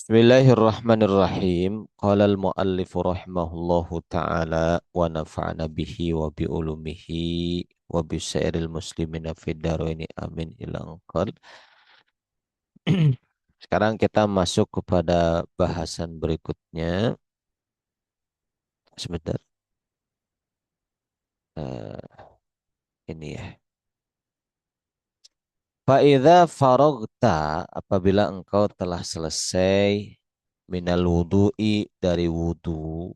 Bismillahirrahmanirrahim. Qala al-muallif rahimahullahu ta'ala wa nafa'na bihi wa bi ulumihi wa bi sairil muslimina fid dharaini amin ila anqal. Sekarang kita masuk kepada bahasan berikutnya. Sebentar. Ini ya. Fa'idha faragta apabila engkau telah selesai minal wudu'i dari wudu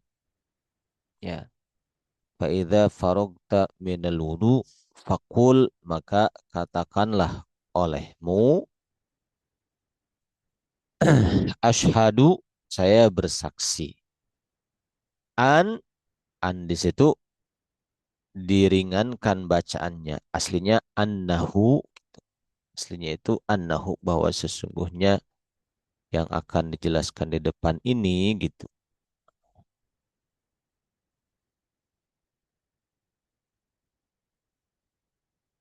ya. Fa'idha faragta minal wudu fakul maka katakanlah olehmu asyhadu saya bersaksi an di situ diringankan bacaannya aslinya itu annahu bahwa sesungguhnya yang akan dijelaskan di depan ini gitu.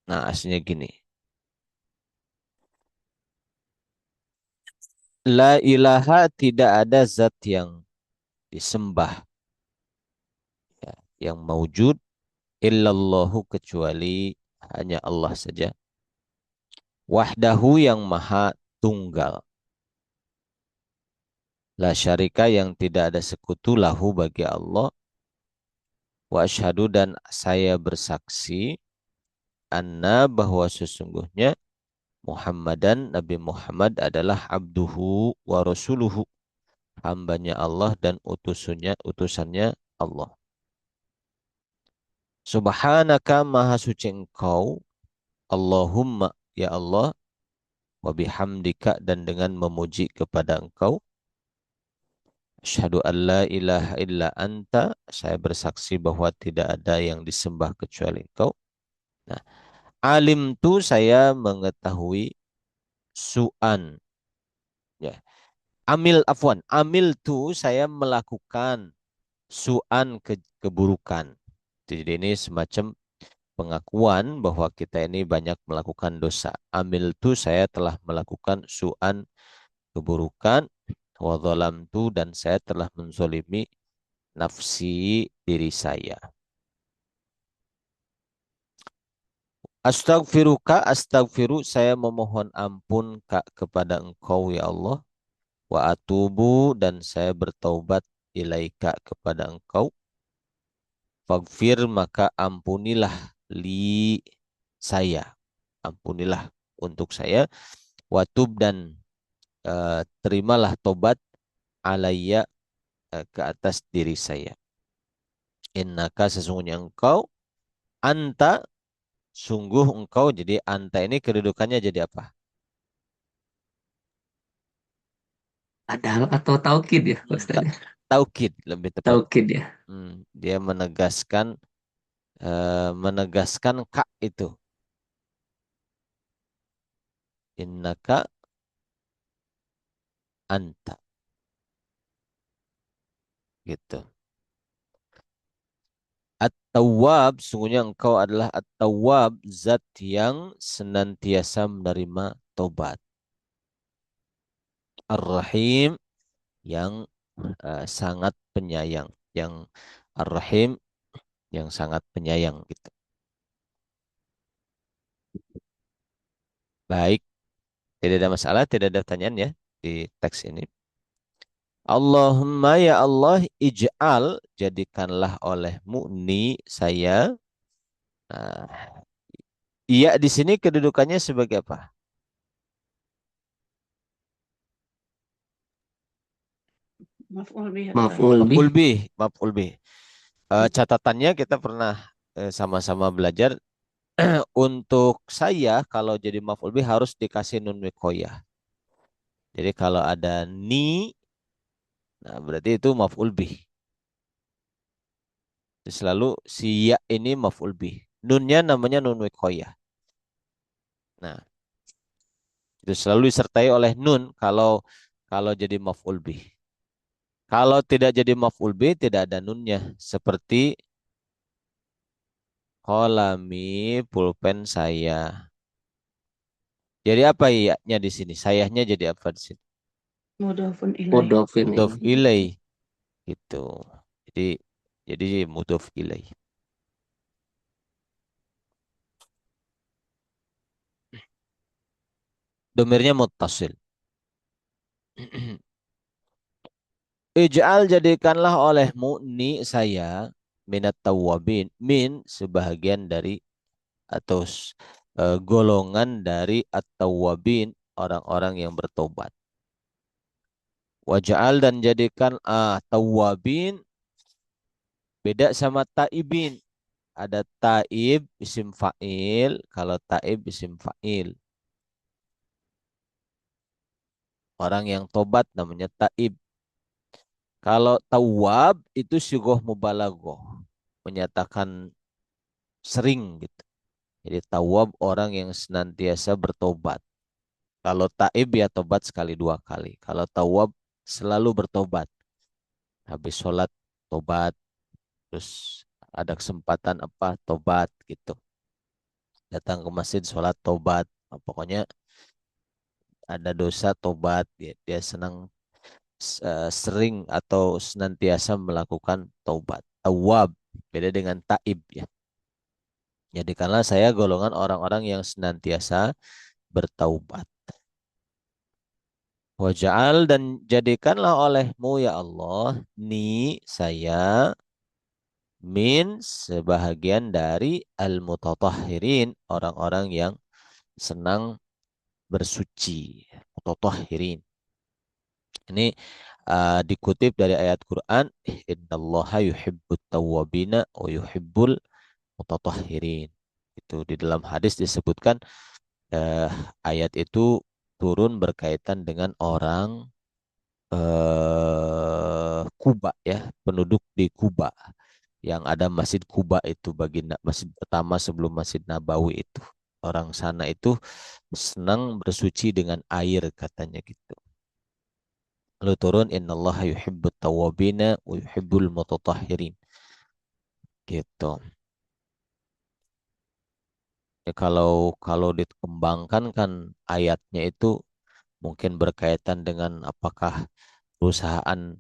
Nah, aslinya gini. La ilaha tidak ada zat yang disembah ya, yang maujud illallahu kecuali hanya Allah saja. Wahdahu yang maha tunggal. La syarika yang tidak ada sekutu lahu bagi Allah. Wa asyhadu dan saya bersaksi anna bahwa sesungguhnya Muhammadan Nabi Muhammad adalah abduhu wa rasuluhu hambanya Allah dan utusannya Allah. Subhanaka maha suci engkau Allahumma ya Allah wa bihamdika dan dengan memuji kepada engkau asyhadu an la ilaha illa anta saya bersaksi bahwa tidak ada yang disembah kecuali engkau. Nah, alim tu saya mengetahui su'an ya. Amil tu saya melakukan su'an keburukan. Jadi ini semacam pengakuan bahwa kita ini banyak melakukan dosa. Amil tu saya telah melakukan su'an keburukan wa tu dan saya telah menzolimi nafsi diri saya. Astagfiru saya memohon ampun Kak kepada engkau ya Allah. Wa atubu dan saya bertaubat ilaika kepada engkau. Faghfir maka ampunilah li saya. Ampunilah untuk saya. Watub dan terimalah tobat alayya ke atas diri saya. Innaka sesungguhnya engkau anta sungguh engkau jadi anta ini kedudukannya jadi apa? Padahal atau taukid ya Ta- Ustaz? Taukid lebih tepat. Taukid ya. Dia menegaskan kak itu. Innaka anta gitu. At-Tawwab, sungguhnya engkau adalah At-Tawwab, zat yang senantiasa menerima tobat. Ar-Rahim, yang sangat penyayang. Yang Ar-Rahim, yang sangat penyayang gitu. Baik, tidak ada masalah, tidak ada pertanyaan ya di teks ini. Allahumma ya Allah, ij'al, jadikanlah olehmu ni saya. Nah, iya di sini kedudukannya sebagai apa? Maf'ul bih. Maf'ul bih. Maf'ul bih, maf'ul bih. Catatannya kita pernah sama-sama belajar untuk saya kalau jadi maf'ul bih harus dikasih nun wiqayah. Jadi kalau ada ni, nah berarti itu maf'ul bih. Jadi selalu si ya ini maf'ul bih. Nunnya namanya nun wiqayah. Nah, itu selalu disertai oleh nun kalau kalau jadi maf'ul bih. Kalau tidak jadi maf'ul bih tidak ada nunnya seperti kolami pulpen saya. Jadi apa iya-nya di sini? Sayahnya jadi apa di sini? Mudhafun ilaih. Mudhafin Mudhof ilaih. ilaih gitu. Jadi jadi mudhof ilaih. Domirnya muttasil. Ij'al jadikanlah olehmu ni saya minat tawabin min sebahagian dari atau golongan dari at-tawabin orang-orang yang bertobat. Waj'al dan jadikan tawabin beda sama taibin. Ada taib isim fa'il, kalau taib isim fa'il. Orang yang tobat namanya taib. Kalau tawab itu sigoh mubalaghah, menyatakan sering gitu. Jadi tawab orang yang senantiasa bertobat. Kalau taib ya tobat sekali dua kali. Kalau tawab selalu bertobat. Habis sholat tobat, terus ada kesempatan apa tobat gitu. Datang ke masjid sholat tobat. Nah, pokoknya ada dosa tobat. Dia senang sering atau senantiasa melakukan taubat. Tawab beda dengan taib ya. Jadi karena saya golongan orang-orang yang senantiasa bertaubat. Waja'al dan jadikanlah olehmu ya Allah ni saya min sebahagian dari al-mutatahhirin orang-orang yang senang bersuci. Mutatahhirin. Ini dikutip dari ayat Quran, innallaha yuhibbut tawwabina wa yuhibbul mutatahhirin. Itu di dalam hadis disebutkan eh, ayat itu turun berkaitan dengan orang Kuba ya, penduduk di Kuba yang ada Masjid Kuba itu baginda masjid pertama sebelum Masjid Nabawi itu. Orang sana itu senang bersuci dengan air katanya gitu. Lalu turun innallaha yuhibbut tawwabina wa yuhibbul mutatahhirin. Gitu. Ya, kalau kalau dikembangkan kan ayatnya itu mungkin berkaitan dengan apakah perusahaan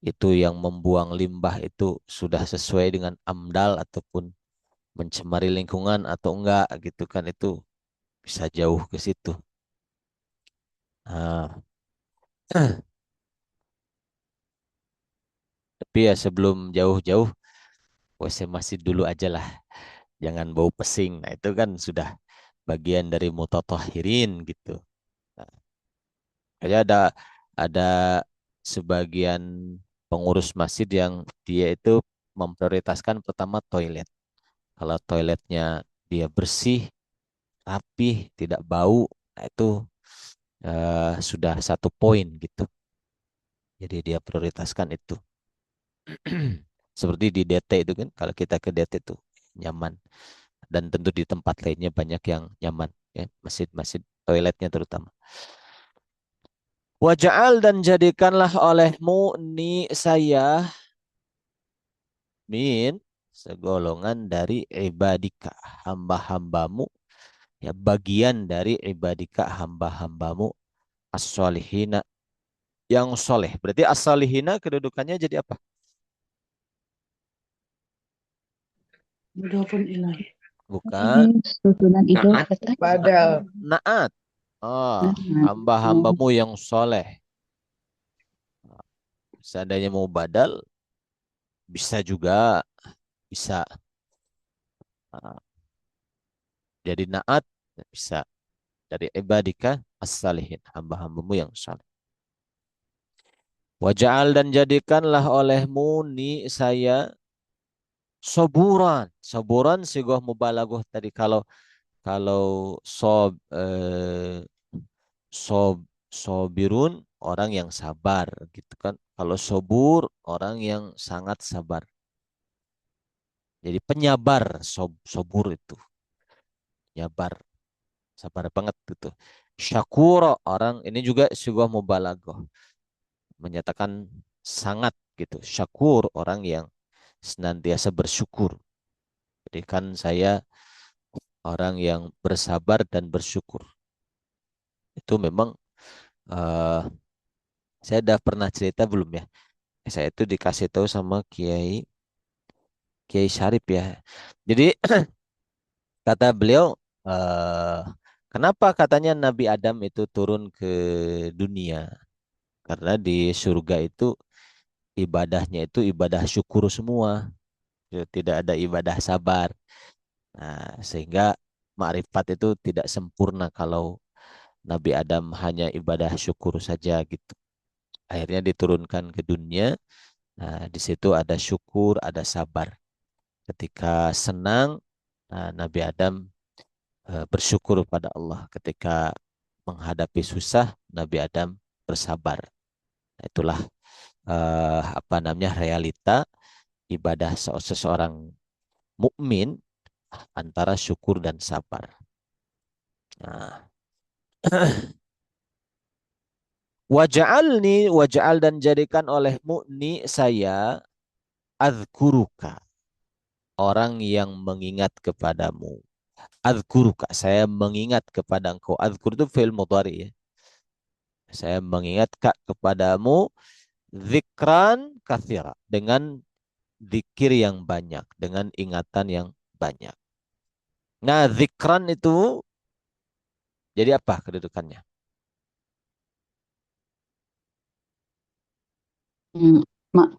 itu yang membuang limbah itu sudah sesuai dengan AMDAL ataupun mencemari lingkungan atau enggak gitu kan itu bisa jauh ke situ. Nah, tapi ya sebelum jauh-jauh WC masjid dulu aja lah. Jangan bau pesing. Nah, itu kan sudah bagian dari mutatahhirin gitu. Nah, kayak ada sebagian pengurus masjid yang dia itu memprioritaskan pertama toilet. Kalau toiletnya dia bersih, rapih, tidak bau, nah itu sudah satu poin gitu. Jadi dia prioritaskan itu. Seperti di DT itu kan, kalau kita ke DT itu nyaman. Dan tentu di tempat lainnya banyak yang nyaman. Ya, masjid-masjid toiletnya terutama. Waja'al dan jadikanlah olehmu ni saya min segolongan dari ibadika hamba-hambamu ya bagian dari ibadika hamba-hambamu as-solihina yang soleh. Berarti as-solihina kedudukannya jadi apa? Mudhafun ilaih. Bukan Susunan itu Naat. Badal. naat. Oh, Nah, hamba-hambamu yang soleh. Seandainya mau badal, bisa juga bisa jadi naat, bisa dari ibadika as-salihin, hamba-hambamu yang saleh. Waja'al dan jadikanlah olehmu ni saya soburan. Soburan sigoh mubalaghah tadi kalau sob sobirun orang yang sabar gitu kan. Kalau sobur orang yang sangat sabar. Jadi penyabar sobur itu. Nyabar, sabar banget gitu. Syakuro orang ini juga sebuah mubalaghah menyatakan sangat gitu. Syakur orang yang senantiasa bersyukur. Jadi kan saya orang yang bersabar dan bersyukur. Itu memang uh, Saya udah pernah cerita belum ya? Saya itu dikasih tahu sama Kiai Kiai Syarif ya. Jadi kata beliau, eh, kenapa katanya Nabi Adam itu turun ke dunia? Karena di surga itu ibadahnya itu ibadah syukur semua. Ya, tidak ada ibadah sabar. Nah, sehingga makrifat itu tidak sempurna kalau Nabi Adam hanya ibadah syukur saja gitu. Akhirnya diturunkan ke dunia. Nah, di situ ada syukur, ada sabar. Ketika senang, nah, Nabi Adam bersyukur pada Allah. Ketika menghadapi susah, Nabi Adam bersabar. Nah, itulah apa namanya realita ibadah seseorang mukmin antara syukur dan sabar. Nah, waja'al dan jadikan olehmu ni saya azkuruka, orang yang mengingat kepadamu. Azkuruka, saya mengingat kepada engkau. Azkur itu fi'il mudhari ya. Saya mengingat kepadamu zikran kathira, dengan zikir yang banyak, dengan ingatan yang banyak. Nah, zikran itu jadi apa kedudukannya? Hmm,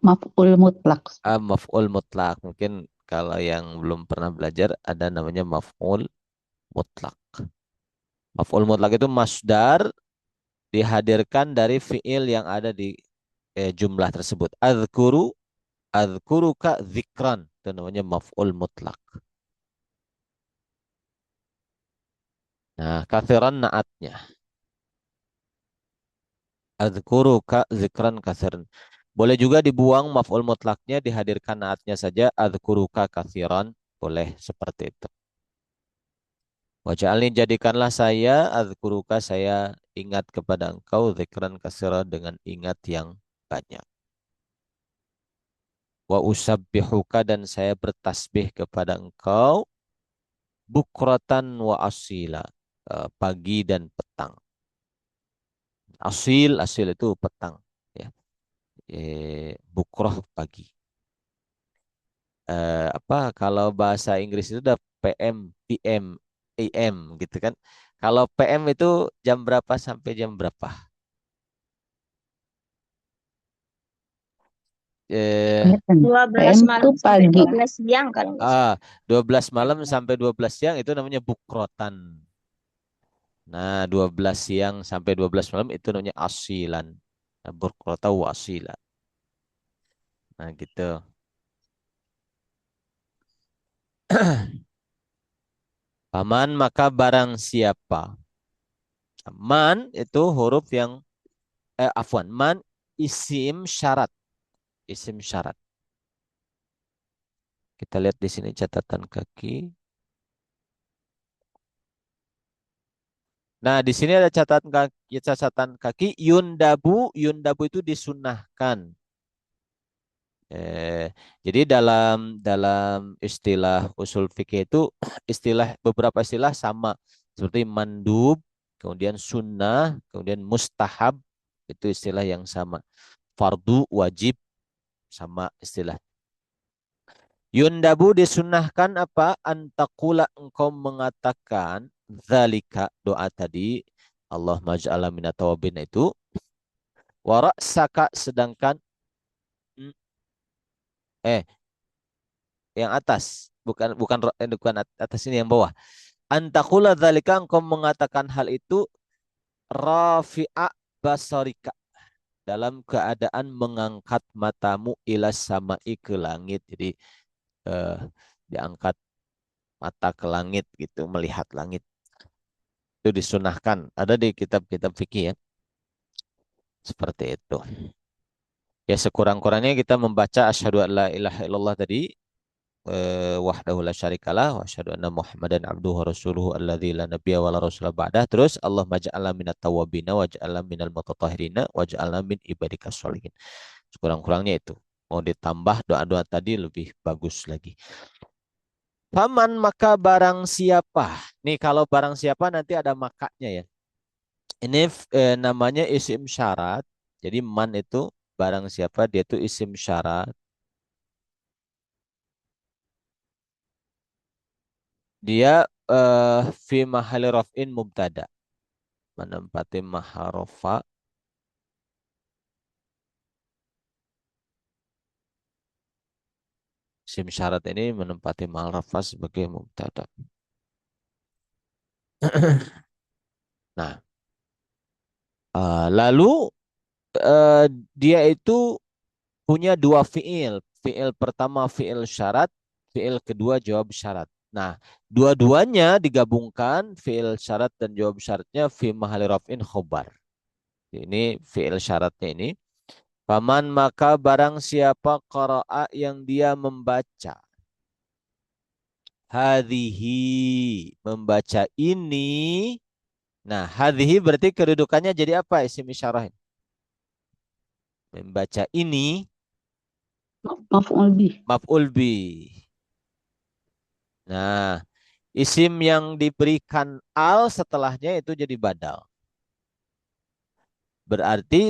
maf'ul mutlak. Maf'ul mutlak. Mungkin kalau yang belum pernah belajar ada namanya maf'ul mutlak. Maf'ul mutlak itu masdar dihadirkan dari fiil yang ada di jumlah tersebut. Adzkuruka zikran. Itu namanya maf'ul mutlak. Nah, kathiran naatnya. Adzkuruka zikran kathiran. Boleh juga dibuang maf'ul mutlaknya, dihadirkan naatnya saja. Adzkuruka kathiran. Boleh seperti itu. Waj'alni jadikanlah saya adzkuruka, saya ingat kepada engkau zikran katsira, dengan ingat yang banyak. Wa usabbihuka, dan saya bertasbih kepada engkau bukratan wa asila, pagi dan petang. Asil itu petang ya. Bukroh pagi. Apa kalau bahasa Inggris itu udah PM, PM, AM gitu kan. Kalau PM itu jam berapa sampai jam berapa? Eh, Kelihatan. 12 PM malam tuh sampai pagi. 12 siang kalau nggak salah. 12 malam sampai 12 siang itu namanya bukrotan. Nah, 12 siang sampai 12 malam itu namanya asilan. Nah, bukrota wa asila. Nah, gitu. Paman maka barang siapa. Man itu huruf yang afwan, man isim syarat, isim syarat. Kita lihat di sini catatan kaki. Nah, di sini ada catatan kaki yundabu, yundabu itu disunahkan. Eh, jadi dalam istilah usul fikih itu beberapa istilah sama seperti mandub, kemudian sunnah, kemudian mustahab, itu istilah yang sama. Fardu, wajib, sama istilah. Yundabu disunahkan apa? Antakula, engkau mengatakan zalika, doa tadi, Allah maj'ala minat tawabin itu, warak saka, sedangkan mm, eh yang atas, bukan atas, ini yang bawah. Antakula dzalika, engkau mengatakan hal itu rafi'a basarika, dalam keadaan mengangkat matamu ilas sama'i, ke langit. Jadi eh, diangkat mata ke langit gitu, melihat langit. Itu disunahkan. Ada di kitab-kitab fikih ya. Seperti itu. Ya sekurang-kurangnya kita membaca asyhadu an la ilaha illallah tadi, wahdahu la syarikalah wa asyhadu anna Muhammadan abduhu wa rasuluhu alladzi la nabiyya wa la rasula ba'dah. Terus Allah maj'alna minat tawwabina waj'alna minal mutatahhirina waj'alna min ibadikas sholihin. Sekurang-kurangnya itu. Mau ditambah doa-doa tadi lebih bagus lagi. Faman maka barang siapa. Nih kalau barang siapa nanti ada makanya ya. Ini namanya isim syarat. Jadi man itu barang siapa dia itu isim syarat. Dia fi mahali raf'in mubtada. Menempati maharofa. Isim syarat ini menempati maharofa sebagai mubtada. Nah, lalu eh, dia itu punya dua fiil. Fiil pertama fiil syarat, fiil kedua jawab syarat. Nah, dua-duanya digabungkan fiil syarat dan jawab syaratnya fi mahali raf'in khobar. Ini fiil syaratnya ini. Paman maka barang siapa qara'a yang dia membaca. Hadhihi membaca ini. Nah, hadhihi berarti kedudukannya jadi apa isim isyarah? Membaca ini Maf'ul bih. maf'ul bi. Nah, isim yang diberikan al setelahnya itu jadi badal. Berarti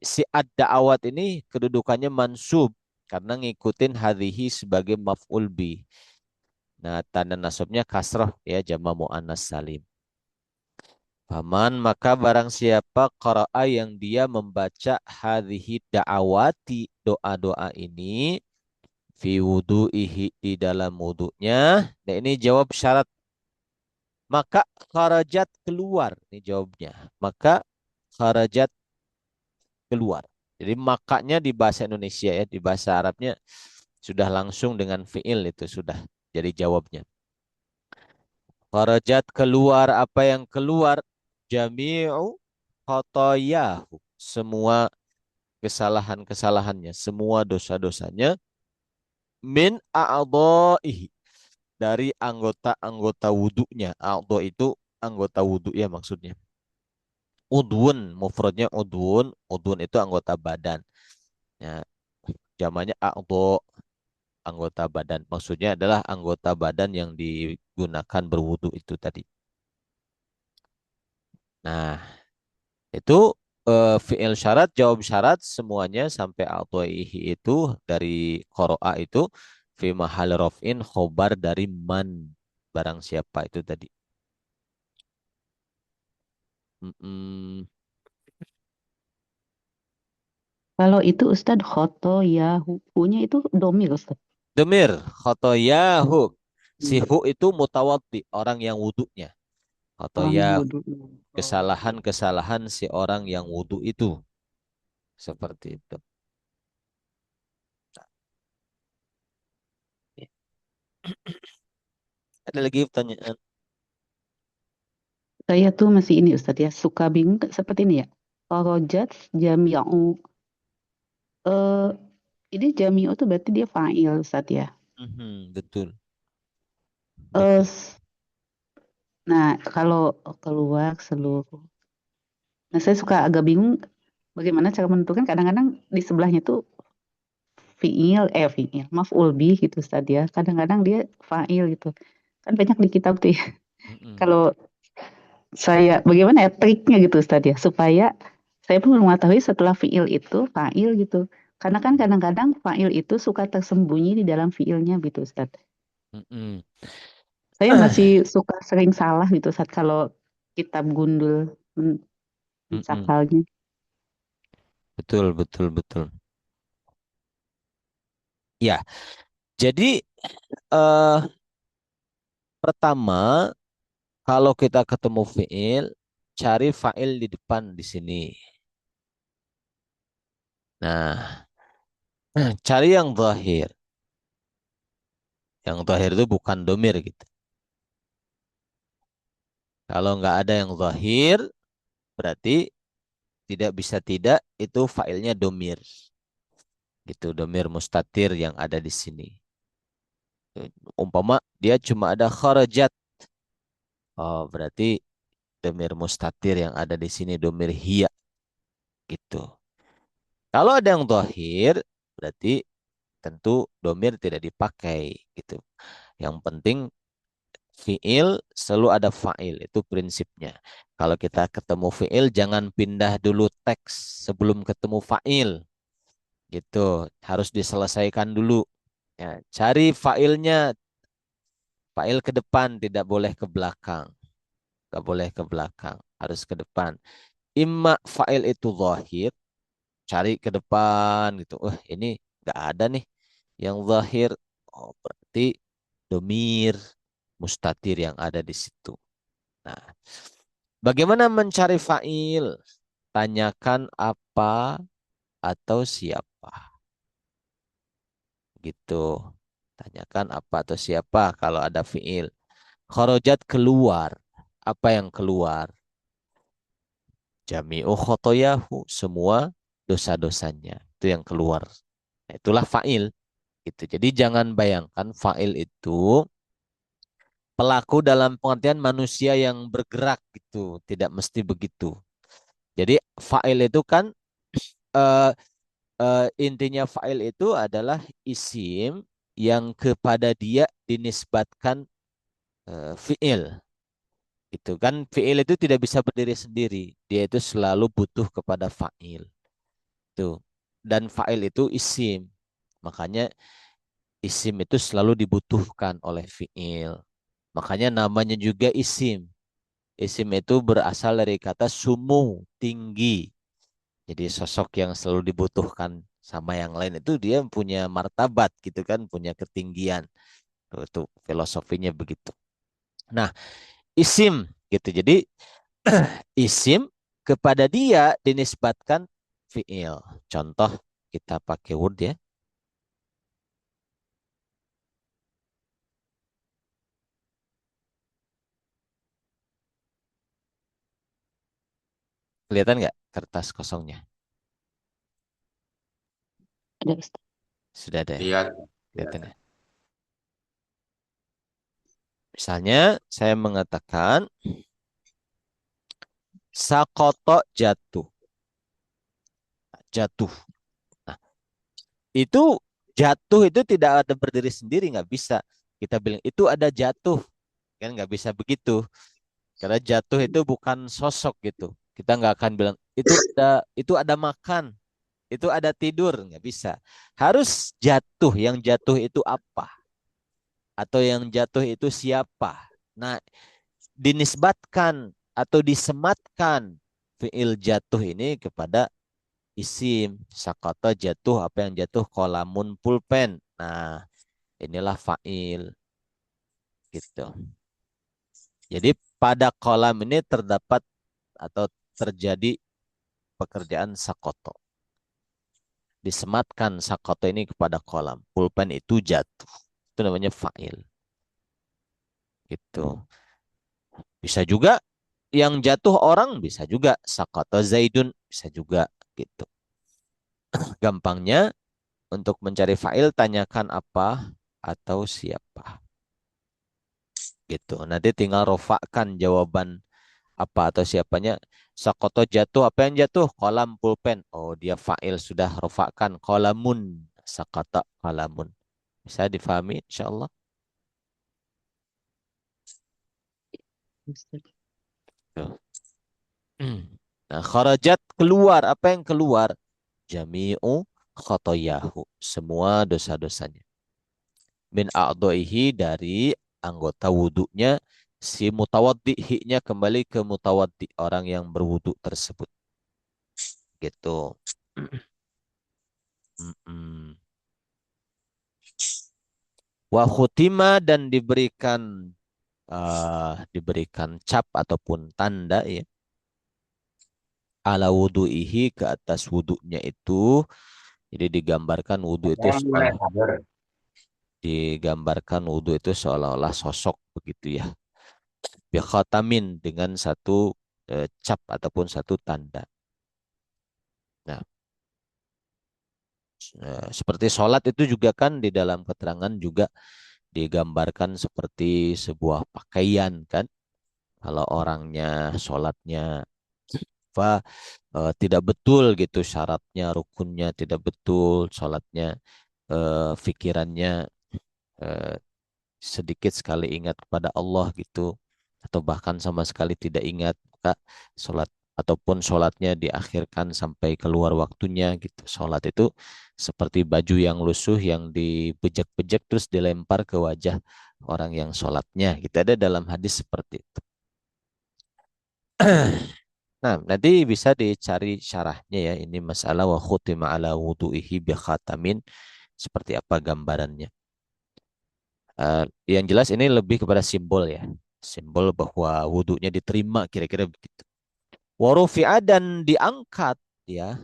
si ad-da'awat ini kedudukannya mansub karena ngikutin hadhihi sebagai maf'ul bi. Nah, tanda nasabnya kasrah ya jama muannas salim. Paman maka barang siapa qara'a yang dia membaca hadhihi da'awati doa-doa ini fi wudu'ihi di dalam wudunya. Nah, ini jawab syarat. Maka kharajat keluar. Ini jawabnya. Maka kharajat keluar. Jadi makanya di bahasa Indonesia ya, di bahasa Arabnya sudah langsung dengan fiil itu sudah jadi jawabnya. Kharajat keluar apa yang keluar? Jami'u khotoyahu. Semua kesalahan-kesalahannya, semua dosa-dosanya min a'dha'ihi dari anggota-anggota wudhunya. A'dha itu anggota wudhu ya maksudnya. Udwun, mufradnya udwun. Udwun itu anggota badan. Ya, jamannya a'dha, anggota badan. Maksudnya adalah anggota badan yang digunakan berwudhu itu tadi. Nah, itu fi'il syarat, jawab syarat semuanya sampai a'dha'ihi itu dari qara'a itu fi mahal raf'in khobar dari man barang siapa itu tadi. Mm-mm. Kalau itu Ustadz khoto ya hu-nya itu domir Ustadz. Demir khotoyahu. Si Hmm. hu itu mutawaddi, orang yang wudhunya. Orang yang Khotoyahu, wudhu. Oh. kesalahan-kesalahan si orang yang wudhu itu. Seperti itu. Ada lagi pertanyaan? Saya tuh masih ini Ustadz ya, suka bingung seperti ini ya. Kharajat jami'u. Eh, ini jami'u tuh berarti dia fa'il Ustadz ya. Mhm, betul, Eh, betul. nah, kalau keluar seluruh. Nah, saya suka agak bingung bagaimana cara menentukan kadang-kadang di sebelahnya tuh fi'il, maf'ul bih gitu Ustaz ya. Kadang-kadang dia fa'il gitu. Kan banyak di kitab tuh ya. Mm-mm, Kalau saya bagaimana ya triknya gitu Ustaz ya supaya saya pun mengetahui setelah fi'il itu fa'il gitu. Karena kan mm-mm, kadang-kadang fa'il itu suka tersembunyi di dalam fi'ilnya gitu Ustaz. mm-mm. Saya masih suka sering salah gitu Ustaz kalau kitab gundul Mm-mm. mencakalnya. Betul, betul, betul. Ya, jadi eh pertama kalau kita ketemu fiil, cari fa'il di depan di sini. Nah, cari yang zahir. Yang zahir itu bukan domir gitu. Kalau nggak ada yang zahir, berarti tidak bisa tidak itu failnya domir. Gitu, domir mustatir yang ada di sini. Umpama dia cuma ada kharajat. Oh, berarti domir mustatir yang ada di sini domir hiya gitu. Kalau ada yang zahir, berarti tentu domir tidak dipakai gitu. Yang penting Fi'il selalu ada fa'il, itu prinsipnya. Kalau kita ketemu fi'il, jangan pindah dulu teks sebelum ketemu fa'il. Gitu, harus diselesaikan dulu. Ya, cari fa'ilnya, fa'il ke depan, tidak boleh ke belakang. Gak boleh ke belakang, harus ke depan. Imma fa'il itu zahir, cari ke depan gitu. Ini gak ada nih yang zahir. Oh, berarti domir mustatir yang ada di situ. Nah, bagaimana mencari fa'il? Tanyakan apa atau siapa. Gitu. Tanyakan apa atau siapa kalau ada fi'il. Kharajat keluar. Apa yang keluar? Jami'u khotoyahu. Semua dosa-dosanya. Itu yang keluar. Nah, itulah fa'il. Gitu. Jadi jangan bayangkan fa'il itu pelaku dalam pengertian manusia yang bergerak gitu. Tidak mesti begitu. Jadi fa'il itu kan eh, intinya fa'il itu adalah isim yang kepada dia dinisbatkan fi'il. Itu kan fi'il itu tidak bisa berdiri sendiri. Dia itu selalu butuh kepada fa'il. Tuh. Dan fa'il itu isim. Makanya isim itu selalu dibutuhkan oleh fi'il. Makanya namanya juga isim. Isim itu berasal dari kata sumu, tinggi. Jadi sosok yang selalu dibutuhkan sama yang lain itu dia punya martabat gitu kan, punya ketinggian. Itu filosofinya begitu. Nah, isim gitu. Jadi isim kepada dia dinisbatkan fiil. Contoh kita pakai word ya. Kelihatan nggak kertas kosongnya? Ada Ustaz. Sudah ada ya? Lihat. Kelihatan ya? Misalnya saya mengatakan sakoto jatuh. Jatuh. Nah, itu jatuh itu tidak ada berdiri sendiri, nggak bisa. Kita bilang itu ada jatuh. Kan nggak bisa begitu. Karena jatuh itu bukan sosok gitu. Kita nggak akan bilang itu ada makan, itu ada tidur, nggak bisa. Harus jatuh. Yang jatuh itu apa? Atau yang jatuh itu siapa? Nah, dinisbatkan atau disematkan fiil jatuh ini kepada isim. Sakata jatuh, apa yang jatuh? Kolamun pulpen. Nah, inilah fa'il gitu. Jadi pada kolam ini terdapat atau terjadi pekerjaan sakoto. Disematkan sakoto ini kepada kolam. Pulpen itu jatuh. Itu namanya fa'il. Gitu. Bisa juga yang jatuh orang, bisa juga sakoto zaidun, bisa juga gitu. Gampangnya untuk mencari fa'il tanyakan apa atau siapa. Gitu. Nanti tinggal rofakkan jawaban apa atau siapanya. Sakoto jatuh, apa yang jatuh? Kolam pulpen. Oh, dia fa'il sudah rofakkan. Kolamun. Sakata kolamun. Bisa difahami insyaallah. Ustaz. Tuh. Nah, kharajat keluar. Apa yang keluar? Jami'u khotoyahu. Semua dosa-dosanya. Min a'doihi dari anggota wudhunya. Si mutawaddi hi-nya kembali ke mutawaddi. Orang yang berwudhu tersebut. Gitu. Mm-mm. Wa khutima dan diberikan cap ataupun tanda ya ala wudu'ihi ke atas wudunya itu. Jadi digambarkan wudu itu seolah-olah sosok begitu ya. Bi khatamin dengan satu cap ataupun satu tanda. Nah, seperti sholat itu juga kan di dalam keterangan juga digambarkan seperti sebuah pakaian kan. Kalau orangnya sholatnya tidak betul gitu syaratnya, rukunnya tidak betul, sholatnya, pikirannya sedikit sekali ingat kepada Allah gitu, atau bahkan sama sekali tidak ingat, maka sholat ataupun sholatnya diakhirkan sampai keluar waktunya gitu. Sholat itu seperti baju yang lusuh yang dibejek-bejek terus dilempar ke wajah orang yang sholatnya. Gitu, ada dalam hadis seperti itu. Nah, nanti bisa dicari syarahnya ya. Ini masalah wa khutima ala wudu'ihi bi khatamin. Seperti apa gambarannya. Yang jelas ini lebih kepada simbol ya. Simbol bahwa wudhunya diterima kira-kira begitu. Wa rufi'a dan diangkat ya.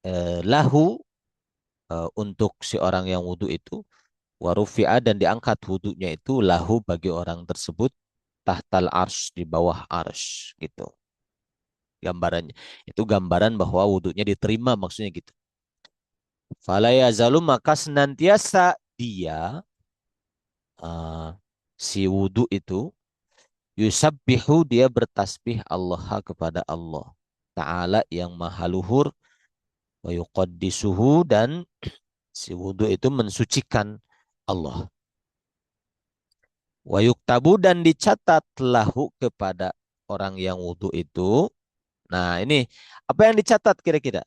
eh, Lahu untuk si orang yang wudhu itu. Wa rufi'a dan diangkat wudhunya itu lahu bagi orang tersebut tahtal arsh di bawah arsh gitu. Gambarannya. Itu gambaran bahwa wudhunya diterima maksudnya gitu. Fala yazalu maka senantiasa dia uh, si wudhu itu yusabbihu dia bertasbih Allah kepada Allah Ta'ala yang maha luhur wa yuqaddisuhu dan si wudhu itu mensucikan Allah. Wa yuktabu dan dicatat lahu kepada orang yang wudhu itu. Nah ini apa yang dicatat kira-kira?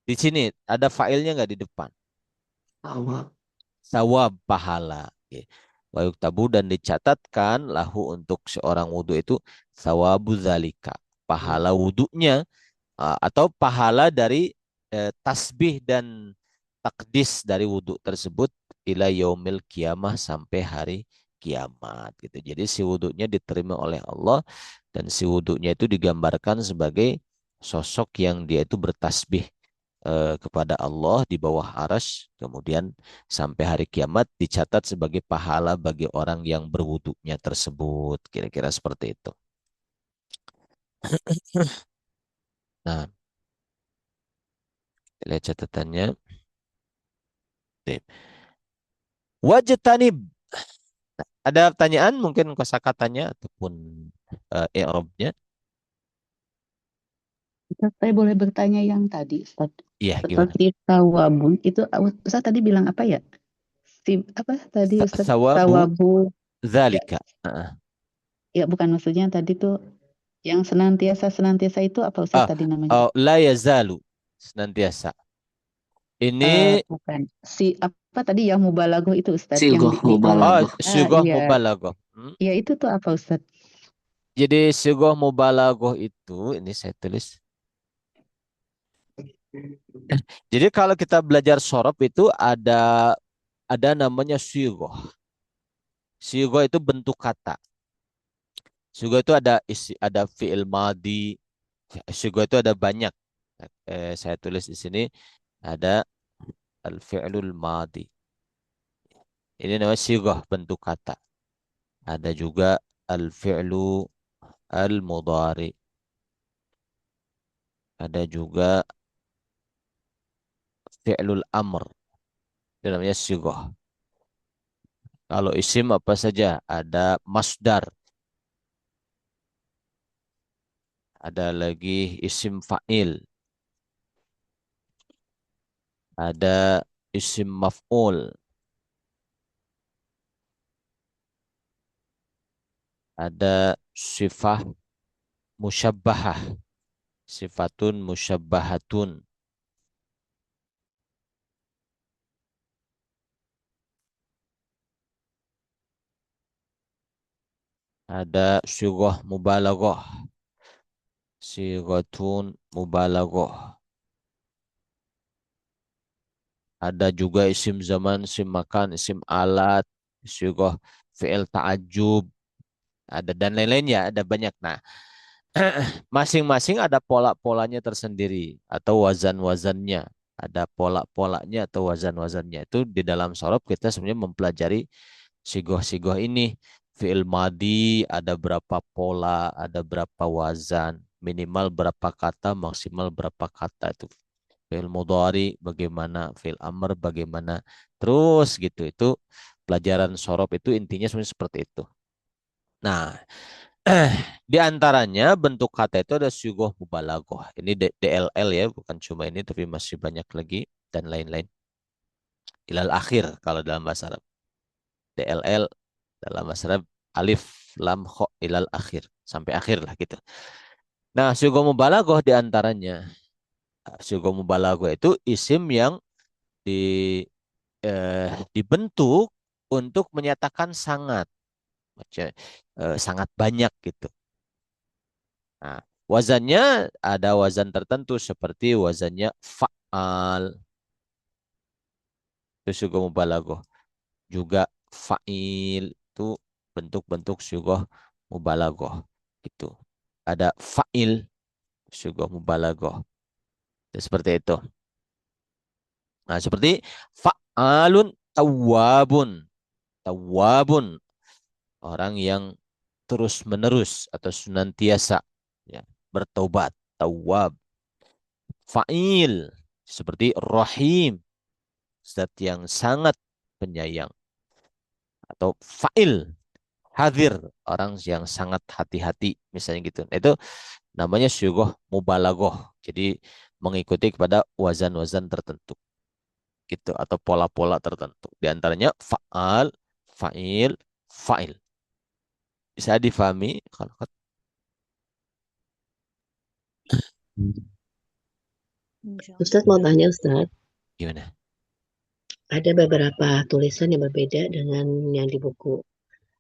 Di sini ada failnya nggak di depan? Awal. Sawab pahala. Oke. Wa yuktabu dan dicatatkan lahu untuk seorang wudhu itu sawabu zalika. Pahala wudhunya atau pahala dari tasbih dan takdis dari wudhu tersebut ila yaumil kiamah sampai hari kiamat gitu. Jadi si wudhunya diterima oleh Allah dan si wudhunya itu digambarkan sebagai sosok yang dia itu bertasbih kepada Allah di bawah aras, kemudian sampai hari kiamat dicatat sebagai pahala bagi orang yang berwudhunya tersebut. Kira-kira seperti itu. Nah, lihat catatannya. Wajtanib. Ada pertanyaan mungkin kosakatanya ataupun i'rabnya? Ustaz, saya boleh bertanya yang tadi, Ustaz. Iya, gimana? Seperti tawabun itu Ustaz tadi bilang apa ya? Si apa tadi Ustaz? Sawabu Tawabu ya, zalika. Heeh. ya bukan maksudnya tadi tuh yang senantiasa itu apa Ustaz Ah, tadi namanya? la yazalu senantiasa. Ini Bukan. Si apa tadi yang mubalaghah itu Ustaz yang Sigoh oh mubalaghah. syugoh iya. mubalaghah. Iya itu tuh apa Ustaz? Jadi syugoh mubalaghah itu ini saya tulis. Jadi kalau kita belajar sorof itu ada namanya syugoh. Syugoh itu bentuk kata. Syugoh itu ada fi'il madi. Syugoh itu ada banyak. Saya tulis di sini ada al-fi'lul madi. Ini namanya syugoh bentuk kata. Ada juga al-fi'lu al-mudhari. Ada juga fi'lul amr. Itu namanya syugoh. Kalau isim apa saja? Ada masdar. Ada lagi isim fa'il. Ada isim maf'ul. Ada sifah musyabbahah. Sifatun musyabbahatun. Ada syugoh mubalaghah. Sigatun mubalaghah. Ada juga isim zaman, isim makan, isim alat, syugoh fi'il ta'ajub. Ada dan lain-lainnya, ada banyak. Nah, masing-masing ada pola-polanya tersendiri atau wazan-wazannya. Ada pola-polanya atau wazan-wazannya. Itu di dalam sorob kita sebenarnya mempelajari sigoh-sigoh ini. Fi'il madi ada berapa pola, ada berapa wazan, minimal berapa kata, maksimal berapa kata itu. Fi'il mudhari bagaimana, fi'il amr bagaimana. Terus gitu. Itu pelajaran sorob itu intinya sebenarnya seperti itu. Nah, di antaranya bentuk kata itu ada syugoh mubalaghah. Ini DLL ya, bukan cuma ini tapi masih banyak lagi. dan lain-lain. Ilal akhir kalau dalam bahasa Arab. DLL dalam bahasa Arab alif lam kha ilal akhir sampai akhir lah gitu. Nah, syugo mubalaghah di antaranya. Syugo mubalaghah itu isim yang di dibentuk untuk menyatakan sangat, sangat banyak gitu. Nah, wazannya ada wazan tertentu seperti wazannya fa'al. Itu syugo mubalaghah. Juga fa'il itu bentuk-bentuk syugo mubalaghah gitu. Ada fa'il syugo mubalaghah. Seperti itu. Nah, seperti fa'alun tawwabun. Tawwabun, orang yang terus menerus atau senantiasa ya, bertobat. Tawwab. Fa'il seperti rahim, zat yang sangat penyayang. Atau fa'il, hadir, orang yang sangat hati-hati misalnya gitu. Nah, itu namanya syugoh mubalaghah. Jadi mengikuti kepada wazan-wazan tertentu gitu atau pola-pola tertentu. Di antaranya fa'al, fa'il, fa'il. Bisa difahami kalau Ustadz mau tanya Ustadz, gimana? ada beberapa tulisan yang berbeda dengan yang di buku.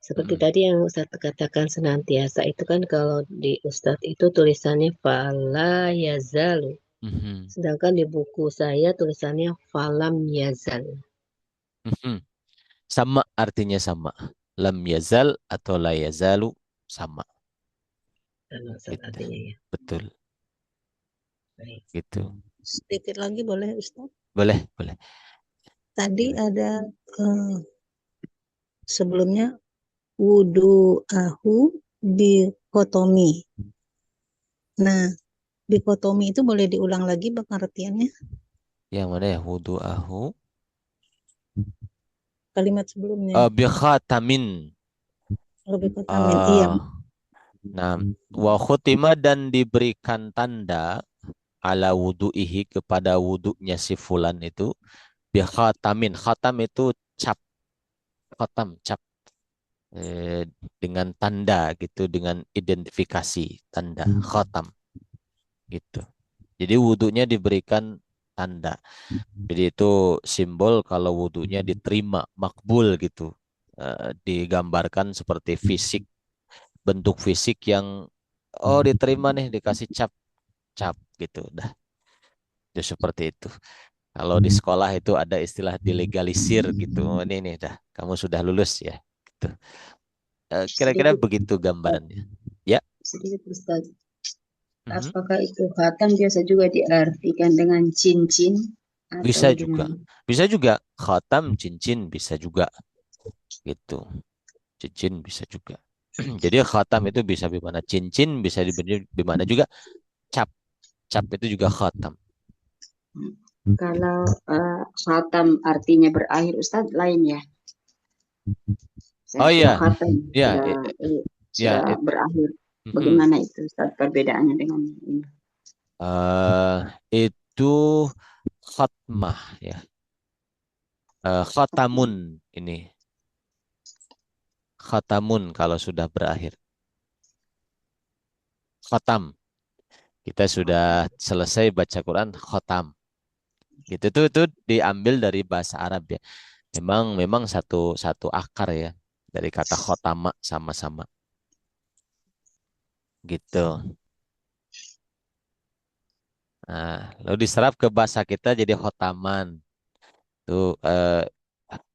Seperti tadi yang Ustadz katakan senantiasa itu kan kalau di Ustadz itu tulisannya fala yazalu. Mhm. Sedangkan di buku saya tulisannya falam yazal. Mhm. Sama, artinya sama. Lam yazal atau la yazalu sama. Dan Ustadz Gitu. artinya ya. Betul. Baik. Gitu. Sedikit lagi boleh Ustaz? Boleh, boleh. Tadi ada sebelumnya wudu'ahu bikotomi. Nah, bikotomi itu boleh diulang lagi pengertiannya? Yang mana ya? Wudu'ahu. Kalimat sebelumnya. Bi khatamin. Bikotomin, iya. Nah, wa khutima dan diberikan tanda ala wudu'ihi kepada wudu'nya si fulan itu bi khatamin. Khatam itu cap. Khatam, cap. Dengan tanda gitu, dengan identifikasi tanda khatam gitu. Jadi wudhunya diberikan tanda. Jadi itu simbol kalau wudhunya diterima, makbul gitu. Digambarkan seperti fisik, bentuk fisik yang oh diterima nih, dikasih cap, cap gitu. Dah, itu seperti itu. Kalau di sekolah itu ada istilah dilegalisir gitu. Oh, ini nih dah, kamu sudah lulus ya. Gitu. Kira-kira Sedikit, begitu gambarannya. Ya. sedikit Ustadz. Mhm. Apakah itu khatam biasa juga diartikan dengan cincin Bisa atau juga. dengan Bisa juga. Khatam, cincin bisa juga. Gitu. Cincin bisa juga. Jadi khatam itu bisa bagaimana cincin, bisa bagaimana juga cap. Cap itu juga khatam. Kalau khatam artinya berakhir, Ustadz, lain ya. Saya Oh sudah iya. khatam, Ya, ya, sudah berakhir. mhm. Bagaimana itu, Ustadz, perbedaannya dengan ini? Itu khatmah ya. Khatamun ini. Khatamun kalau sudah berakhir. Khatam. Kita sudah selesai baca Quran khatam. Gitu itu diambil dari bahasa Arab ya. Memang satu satu akar ya dari kata khotama sama-sama. Gitu. Nah, lalu diserap ke bahasa kita jadi khotaman. Tuh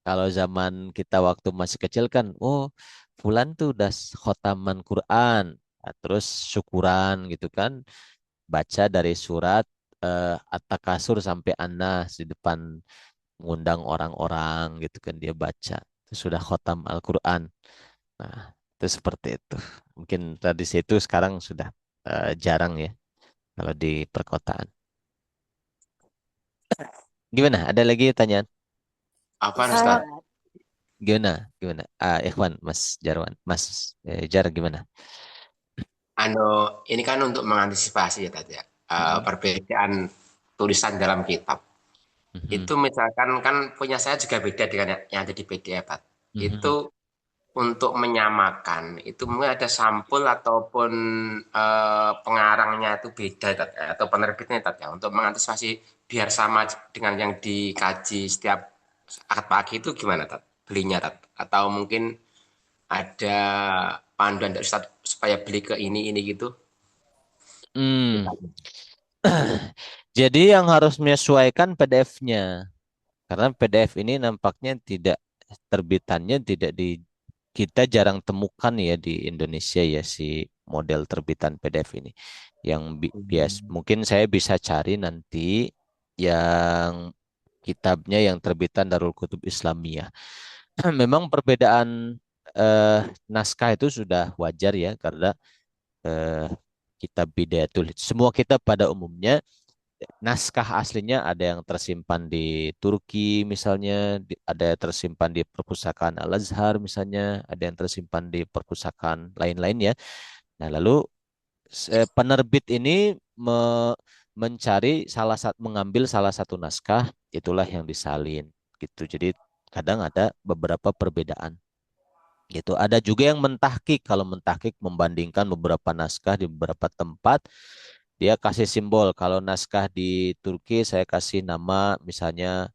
kalau zaman kita waktu masih kecil kan, oh, fulan tuh udah khotaman Quran. Nah, terus syukuran gitu kan, baca dari surat At-Takasur sampai An-Nas di depan mengundang orang-orang gitu kan dia baca. Itu sudah khotam Al-Quran. Nah, itu seperti itu. Mungkin tradisi itu sekarang sudah jarang ya kalau di perkotaan. Gimana? Ada lagi tanyaan? Apa Ustaz? Gimana? Gimana? Ikhwan, Mas Jarwan, Mas Jar gimana? Ini kan untuk mengantisipasi ya tadi ya, perbedaan tulisan dalam kitab. Mhm. Itu misalkan kan punya saya juga beda dengan yang ada di PDF, Tat. Mhm. Itu untuk menyamakan, itu mungkin ada sampul ataupun pengarangnya itu beda, Tat, atau penerbitnya, Tat, ya, untuk mengantisipasi biar sama dengan yang dikaji setiap akad pagi itu gimana, Tat? Belinya, Tat? Atau mungkin ada panduan dari Ustadz supaya beli ke ini gitu? Hmm. Jadi yang harus menyesuaikan PDF-nya. Karena PDF ini nampaknya tidak terbitannya tidak di kita jarang temukan ya di Indonesia ya si model terbitan PDF ini. Yang bias mungkin saya bisa cari nanti yang kitabnya yang terbitan Darul Kutub Islamiyah. Memang perbedaan naskah itu sudah wajar ya karena eh, kitab Bidayatul semua kitab pada umumnya naskah aslinya ada yang tersimpan di Turki misalnya, ada yang tersimpan di perpustakaan Al-Azhar misalnya, ada yang tersimpan di perpustakaan lain-lain ya. Nah, lalu penerbit ini mencari mengambil salah satu naskah, itulah yang disalin gitu. Jadi kadang ada beberapa perbedaan gitu. Ada juga yang mentahkik. Kalau mentahkik membandingkan beberapa naskah di beberapa tempat, dia kasih simbol. Kalau naskah di Turki saya kasih nama misalnya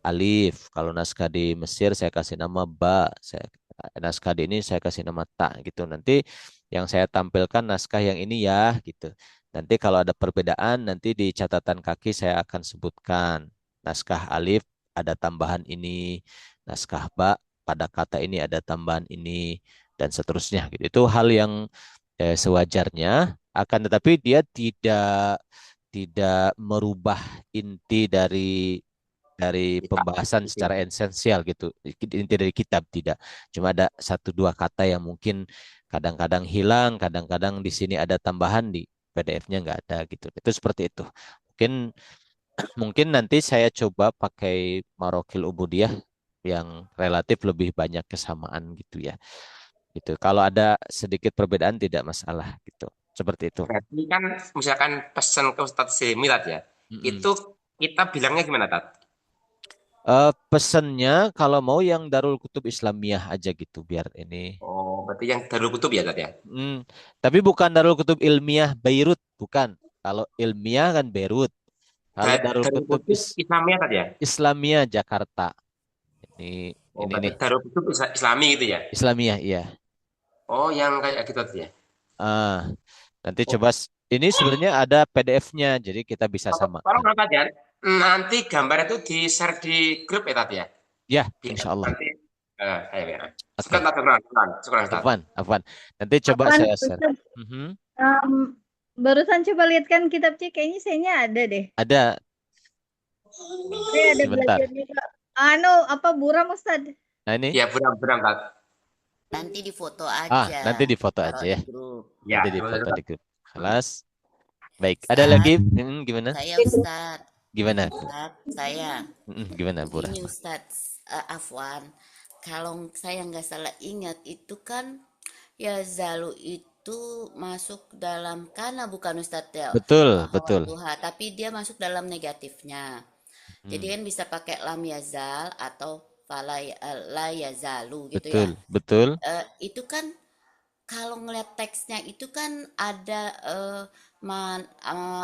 alif. Kalau naskah di Mesir saya kasih nama ba. Naskah di ini saya kasih nama ta gitu. Nanti yang saya tampilkan naskah yang ini ya gitu. Nanti kalau ada perbedaan nanti di catatan kaki saya akan sebutkan naskah alif ada tambahan ini, naskah ba pada kata ini ada tambahan ini dan seterusnya gitu. Itu hal yang sewajarnya akan tetapi dia tidak merubah inti dari pembahasan secara esensial gitu. Inti dari kitab tidak. Cuma ada satu dua kata yang mungkin kadang-kadang hilang, kadang-kadang di sini ada tambahan di PDF-nya nggak ada gitu. Itu seperti itu. Mungkin mungkin nanti saya coba pakai Marokil Ubudiyah yang relatif lebih banyak kesamaan gitu ya. Gitu. Kalau ada sedikit perbedaan tidak masalah gitu. Seperti itu. Berarti kan misalkan pesan ke Ustadz Semi, Tat, ya, Mm-mm. itu kita bilangnya gimana, Tat? Pesennya kalau mau yang Darul Kutub Islamiyah aja gitu biar ini. Oh, berarti yang Darul Kutub ya, Tat, ya? Tapi bukan Darul Kutub Ilmiah Beirut, bukan. Kalau ilmiah kan Beirut. Kalau Darul Darul Kutub Kutub Islamiyah, Tat, ya? Islamiyah Jakarta. Ini Oh, ini berarti nih Darul Kutub Islami gitu ya? Islamiyah iya. Oh, yang kayak gitu, Tat, ya? Ah, nanti Oh, coba ini sebenarnya ada PDF-nya jadi kita bisa tolong, samakan. Tat, ya. Nanti gambar itu di-share di grup ya, Tat, ya? Ya, Biar insya Allah. nanti, ayo, ya. Syukur, Oke, Tat, syukur, syukur, Tat. Afwan, Afwan. Nanti coba Apaan, saya share. Ustaz? Mhm. Barusan coba lihat kan kitab C, kayaknya sayanya ada deh. Ada Saya ada sebentar. belajar juga. Apa buram Ustaz? Nah ini, Ya, buram-buram, Tat. Nanti di foto nanti aja, di foto taruh aja di ya. grup. Ya, Nanti di betul, foto Tat. di grup. Kelas. Baik. Ada lagi? Ustadz, Gimana? saya Ustadz, Gimana? Ustadz, saya. Gimana, Bu Ini Rahma? Ustadz, Afwan, kalau saya nggak salah ingat itu kan ya Zalu itu masuk dalam kana bukan Ustadz ya Betul, betul. Duha, tapi dia masuk dalam negatifnya. Jadi Hmm, kan bisa pakai lam yazal atau la yazalu gitu ya. betul, betul. Itu kan kalau ngeliat teksnya itu kan ada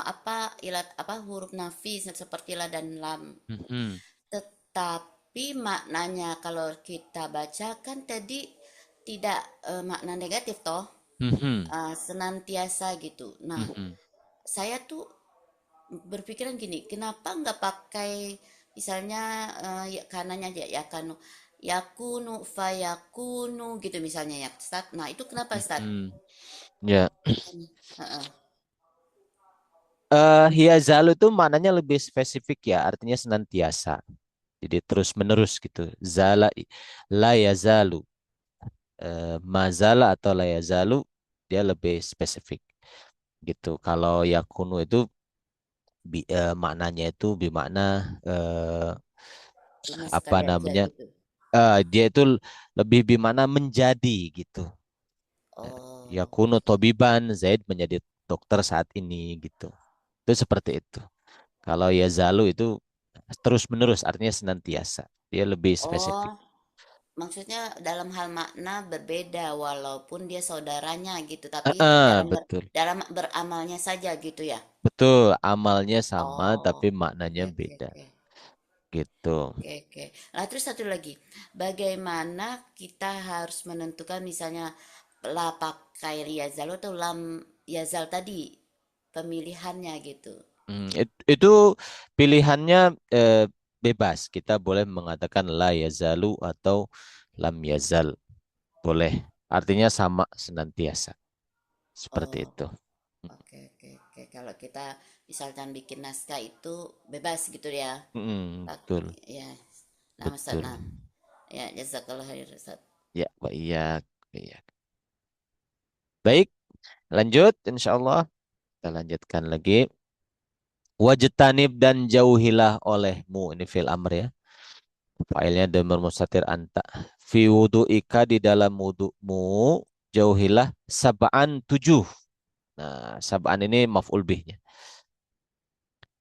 apa ilat apa huruf nafi seperti la dan lam. Mhm, Tetapi maknanya kalau kita baca kan tadi tidak makna negatif toh, mhm, senantiasa gitu. Nah, mhm, saya tuh berpikiran gini, kenapa nggak pakai misalnya ya kanannya aja ya kanu yakunu fayakunu gitu misalnya ya Ustaz. Nah, itu kenapa Ustaz? mhm. Ya, Heeh. hiazalu itu maknanya lebih spesifik ya, artinya senantiasa. Jadi terus menerus gitu. La yazalu, mazala atau la yazalu dia lebih spesifik gitu. Kalau yakunu itu maknanya itu bermakna Cuma apa sekali aja namanya? gitu. Dia itu lebih bermakna menjadi gitu. Oh, Yakunu tobiban, Zaid menjadi dokter saat ini gitu. Itu seperti itu. Kalau yazalu itu terus-menerus, artinya senantiasa. Dia lebih spesifik. Oh, maksudnya dalam hal makna berbeda walaupun dia saudaranya gitu, tapi Betul. dalam beramalnya saja gitu ya. Betul, amalnya sama Oh, tapi maknanya oke oke beda. oke. Gitu. Oke oke. Nah, terus satu lagi, bagaimana kita harus menentukan misalnya lah pakai yazal atau lam yazal tadi pemilihannya gitu. Itu pilihannya bebas. Kita boleh mengatakan la yazalu atau lam yazal. Boleh. Artinya sama senantiasa. Seperti Oh, itu. oke oke oke. Kalau kita misalkan bikin naskah itu bebas gitu ya. Betul. Ya. Nah, Ustaz, Betul. nah, ya jazakallah khair Ustaz. Ya, iya. Iya. Baik, lanjut insya Allah. Kita lanjutkan lagi. Wajtanib dan jauhilah olehmu. Ini fil amr ya. Failnya damir mustatir anta. Fi wudu'ika di dalam wudu'mu. Jauhilah sab'an 7. Nah, sab'an ini maf'ul bihnya.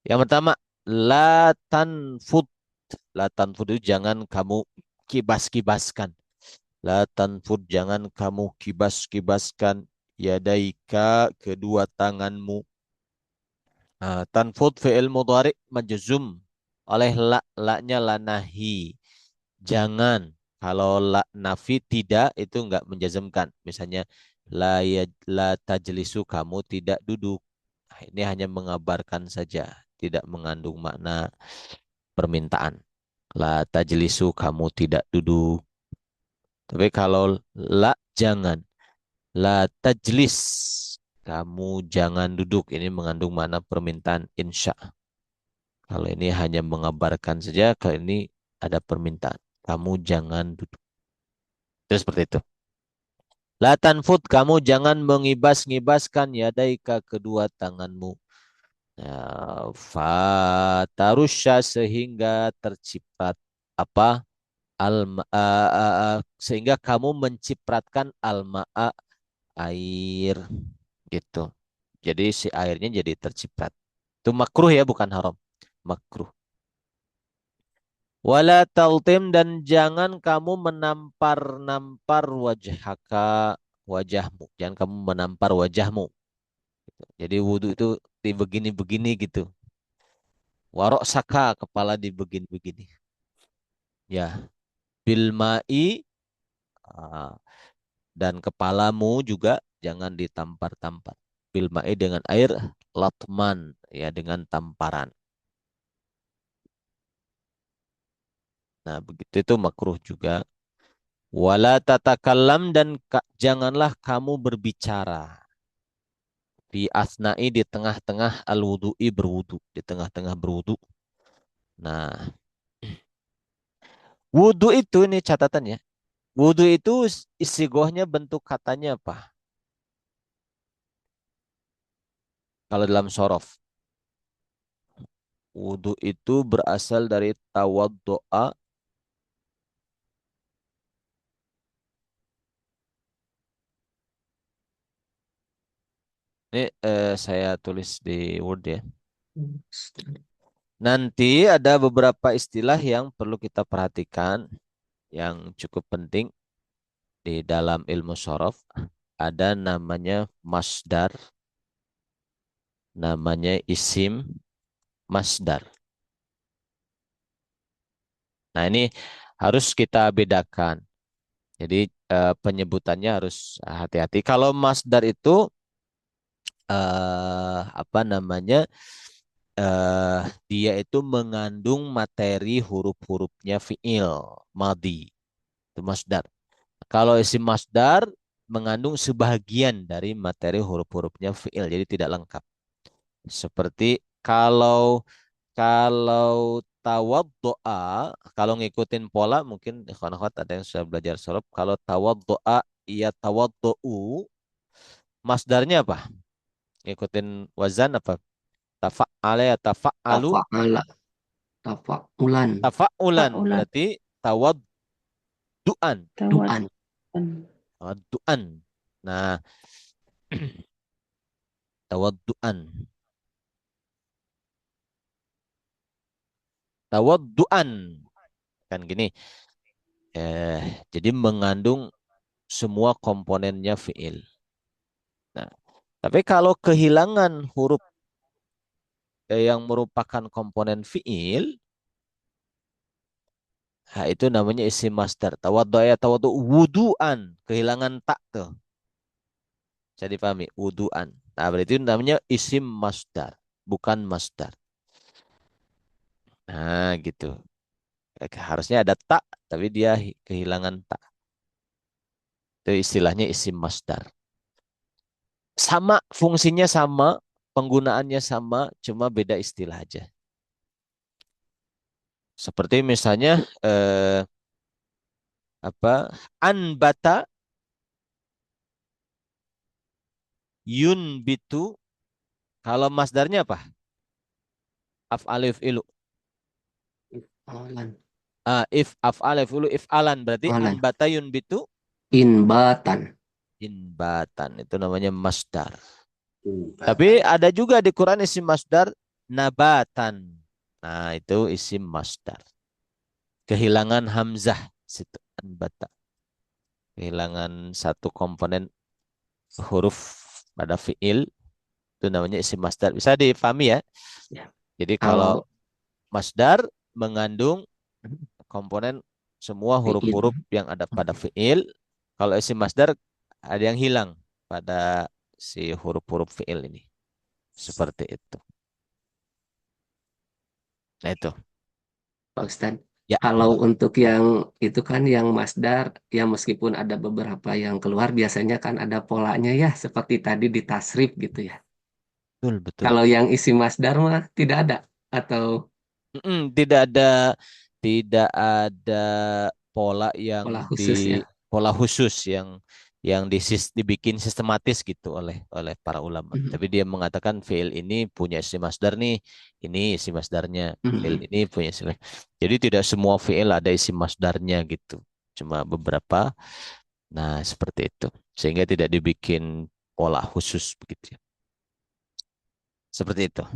Yang pertama, la tanfud. La tanfud itu jangan kamu kibas-kibaskan. La tanfud jangan kamu kibas-kibaskan. Yadaika kedua tanganmu. Tanfud fi'il mudhari majzum oleh la-nya la nahi. Jangan. Kalau la nafi tidak itu enggak menjazmkan. Misalnya la tajlisu kamu tidak duduk. Nah, ini hanya mengabarkan saja, tidak mengandung makna permintaan. La tajlisu kamu tidak duduk. Tapi kalau la jangan. La tajlis kamu jangan duduk. Ini mengandung makna permintaan insya. Kalau ini hanya mengabarkan saja, kalau ini ada permintaan. Kamu jangan duduk. Itu seperti itu. La tanfud, kamu jangan mengibas-ngibaskan yadaika kedua tanganmu. Ya, fatarusya sehingga terciprat apa? Sehingga kamu mencipratkan alma'a air gitu. Jadi si airnya jadi terciprat. Itu makruh ya, bukan haram. Makruh. Wala taltim dan jangan kamu menampar-nampar wajahmu. Jangan kamu menampar wajahmu. Jadi wudhu itu di begini-begini gitu. Warok saka kepala di begini-begini. Ya, bilma'i dan kepalamu juga jangan ditampar-tampar. Bilma'i dengan air latman ya dengan tamparan. Nah, begitu itu makruh juga. Wala tatakallam dan janganlah kamu berbicara. Di asna'i di tengah-tengah al-wudu'i berwudu. Di tengah-tengah berwudu. Nah, wudu itu ini catatannya. Wudu itu istighosnya bentuk katanya apa? Kalau dalam sorof. Wudu itu berasal dari tawaddo'a. Ini saya tulis di Word ya. Nanti ada beberapa istilah yang perlu kita perhatikan yang cukup penting di dalam ilmu sorof. Ada namanya masdar, namanya isim masdar. Nah ini harus kita bedakan. Jadi penyebutannya harus hati-hati. Kalau masdar itu apa namanya? Dia itu mengandung materi huruf-hurufnya fiil, madi. Itu masdar. Kalau isim masdar mengandung sebagian dari materi huruf-hurufnya fiil, jadi tidak lengkap. Seperti kalau kalau tawaddoa, kalau ngikutin pola mungkin ikhwan-akhwat ada yang sudah belajar sorof. Kalau tawaddoa, iya tawaddo'u, masdarnya apa? Ngikutin wazan apa? Tafa'ala ya tafa'alu, Tafa'ala, tafa'ulan, tafa'ulan. Faulan, Berarti tawaddu'an. tawad, du'an. Tawaddu'an. Nah, tawaddu'an. Tawadduan. Kan gini. Jadi mengandung semua komponennya fiil. Nah, tapi kalau kehilangan huruf yang merupakan komponen fiil, nah itu namanya isim masdar. Tawaddu ya tawaddu wuduan, kehilangan tak tuh. Jadi dipahami, wuduan. Nah, berarti itu namanya isim masdar, bukan masdar. Nah, gitu. Harusnya ada tak, tapi dia kehilangan tak. Itu istilahnya isim masdar. Sama, fungsinya sama, penggunaannya sama, cuma beda istilah aja. Seperti misalnya anbata yunbitu, kalau masdarnya apa? Af'alif ilu. Alan. If af'alif ilu if'alan, berarti Alan. anbata yunbitu Inbatan. inbatan, itu namanya masdar. Tapi ada juga di Quran isim masdar nabatan. Nah, itu isim masdar. Kehilangan hamzah situ anbata. Kehilangan satu komponen huruf pada fiil, itu namanya isim masdar. Bisa dipahami ya? Ya. Jadi Kalau kalau masdar mengandung komponen semua huruf-huruf yang ada pada fiil. Kalau isim masdar ada yang hilang pada si huruf-huruf fiil ini. Seperti itu. Nah itu. Pak Ustadz, Ya. kalau untuk yang itu kan yang masdar, ya meskipun ada beberapa yang keluar, biasanya kan ada polanya ya, seperti tadi di tasrif gitu ya. Betul, betul. Kalau yang isi masdar mah tidak ada, atau Tidak ada pola yang pola khusus ya. pola khusus yang dibikin sistematis gitu oleh para ulama. Tapi dia mengatakan fiil ini punya isim masdar nih, ini isim masdarnya. Fiil ini punya isim. Jadi tidak semua fiil ada isim masdarnya gitu. Cuma beberapa. Nah, seperti itu. Sehingga tidak dibikin pola khusus begitu. Seperti itu.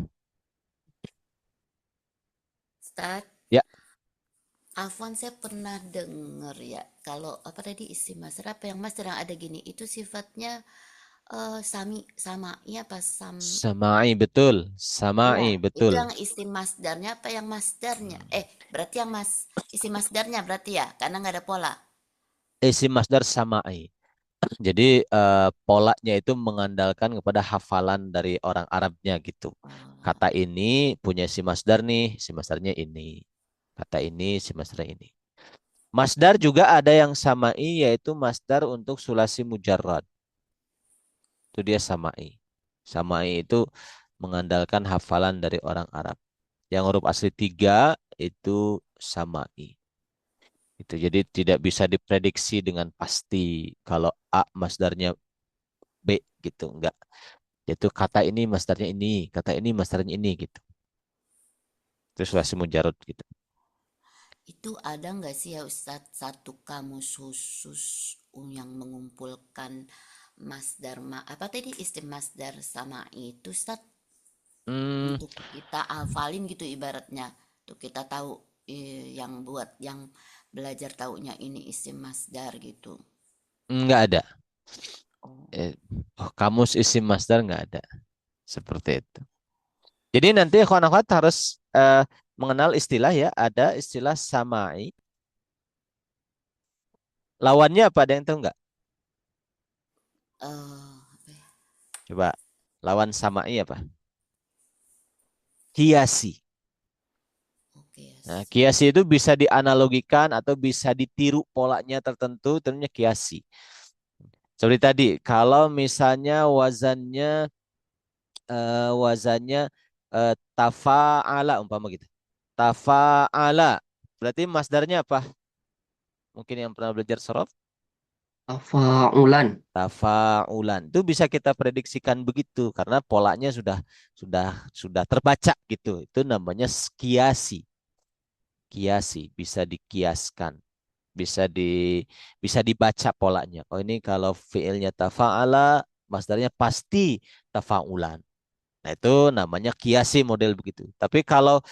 Ustaz, Ya. Afwan, saya pernah dengar ya, kalau apa tadi isim masdar apa yang masdar yang ada gini, itu sifatnya samai apa Samai, betul. Samai, ya, itu betul. yang isim masdarnya apa yang masdarnya? Berarti yang isim masdarnya berarti ya, karena nggak ada pola. Isim masdar samai. Jadi polanya itu mengandalkan kepada hafalan dari orang Arabnya gitu. Kata ini punya si masdar nih, si masdarnya ini. Kata ini, si masdarnya ini. Masdar juga ada yang samai, yaitu masdar untuk sulasi mujarrad. Itu dia samai. Samai itu mengandalkan hafalan dari orang Arab. Yang huruf asli 3 itu samai. Itu jadi tidak bisa diprediksi dengan pasti kalau A masdarnya B gitu, enggak. Yaitu kata ini masdarnya ini, kata ini masdarnya ini gitu. Terus sulasi mujarad gitu. Itu ada nggak sih ya Ustadz satu kamus khusus yang mengumpulkan masdar apa tadi isim masdar sama itu Ustadz, untuk kita hafalin gitu ibaratnya, untuk kita tahu yang buat yang belajar taunya ini isim masdar gitu. Enggak ada. Kamus isim masdar enggak ada. Seperti itu. Jadi nanti ikhwan akhwat harus mengenal istilah ya. Ada istilah samai. Lawannya apa? Ada yang tahu enggak? Coba. Lawan samai apa? Kiasi. Nah, kiasi itu bisa dianalogikan atau bisa ditiru polanya tertentu, tentunya kiasi. Seperti tadi, kalau misalnya wazannya tafa'ala umpama gitu. Tafa'ala. Berarti masdarnya apa? Mungkin yang pernah belajar sorof. Tafa'ulan. Tafa'ulan. Itu bisa kita prediksikan begitu karena polanya sudah terbaca gitu. Itu namanya kiasi. Kiasi bisa dikiaskan. Bisa dibaca polanya. Oh ini kalau fiilnya tafa'ala, masdarnya pasti tafa'ulan. Nah itu namanya kiasi model begitu. Tapi kalau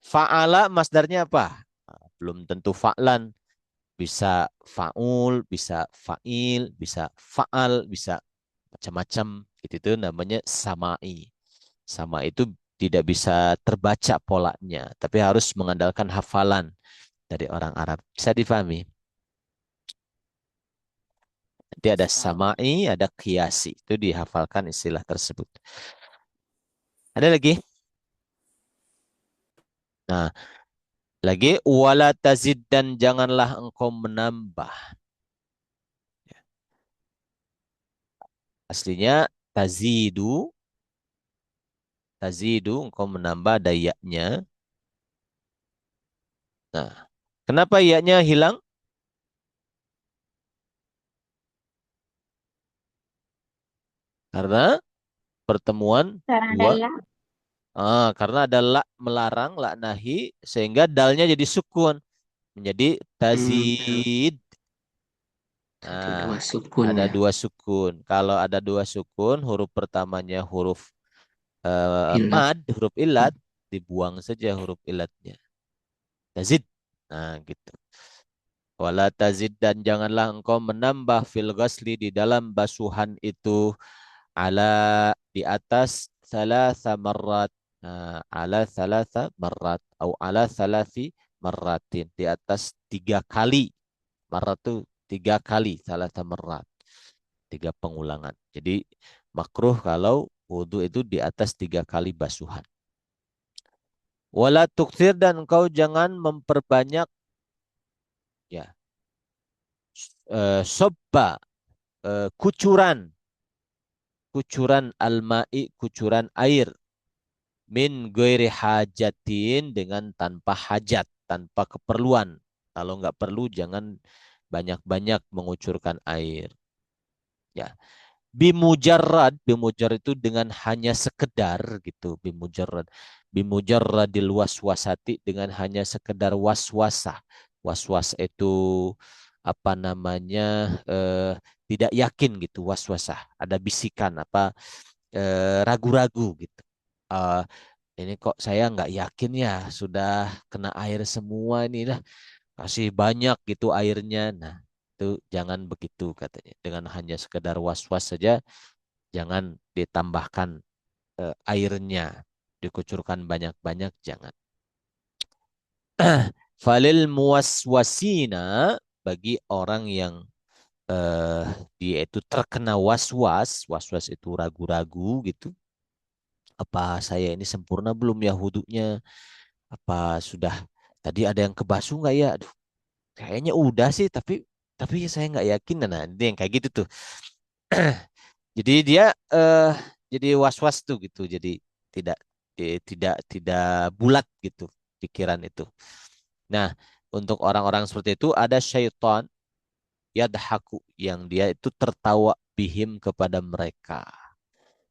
Fa'ala masdarnya apa? Nah, belum tentu fa'lan. Bisa fa'ul, bisa fa'il, bisa fa'al, bisa macam-macam. Itu namanya sama'i. Sama itu tidak bisa terbaca polanya, tapi harus mengandalkan hafalan dari orang Arab. Bisa difahami? Jadi ada sama'i, ada qiyasi. Itu dihafalkan istilah tersebut. Ada lagi? Nah, lagi wala tazid dan janganlah engkau menambah. Aslinya tazidu, tazidu engkau menambah dayaknya. Nah, kenapa yaknya hilang? Karena pertemuan Karena ada dua. la. Karena ada la melarang, la nahi, sehingga dalnya jadi sukun. Menjadi Betul. tazid. Jadi dua Nah, sukun ada ya. dua sukun. Kalau ada dua sukun, huruf pertamanya huruf Ilat. mad, huruf ilat, dibuang saja huruf ilatnya. Tazid. Nah, gitu. Wala tazid dan janganlah engkau menambah fil ghasli di dalam basuhan itu ala di atas salasa marrat. Nah, ala salasa marrat atau ala salasi marratin di atas 3 kali. Marrat itu 3 kali, salasa marrat. 3 pengulangan. Jadi makruh kalau wudhu itu di atas 3 kali basuhan. Wala tuktir dan engkau jangan memperbanyak ya sobba kucuran almai kucuran air min goiri hajatin dengan tanpa hajat tanpa keperluan. Kalau nggak perlu jangan banyak-banyak mengucurkan air. Ya, bimujarrad itu dengan hanya sekedar gitu, bimujarradil waswasati dengan hanya sekedar waswasah. Waswas itu apa namanya tidak yakin gitu, waswasah. Ada bisikan apa ragu-ragu gitu. Eh, ini kok saya nggak yakin ya, sudah kena air semua ini lah, kasih banyak gitu airnya. Nah, itu jangan begitu katanya. Dengan hanya sekedar was-was saja, jangan ditambahkan airnya, dikucurkan banyak-banyak, jangan. Falil muwaswasina bagi orang yang eh, dia itu terkena was-was, was-was itu ragu-ragu gitu. Apa saya ini sempurna belum ya wudhunya? Apa sudah tadi ada yang kebasu nggak ya? Aduh, kayaknya udah sih, tapi saya nggak yakin. Nah, ini yang kayak gitu tuh. Jadi dia jadi was-was tuh gitu. Jadi tidak tidak bulat gitu pikiran itu. Nah, untuk orang-orang seperti itu ada syaitan yadhaku yang dia itu tertawa bihim kepada mereka.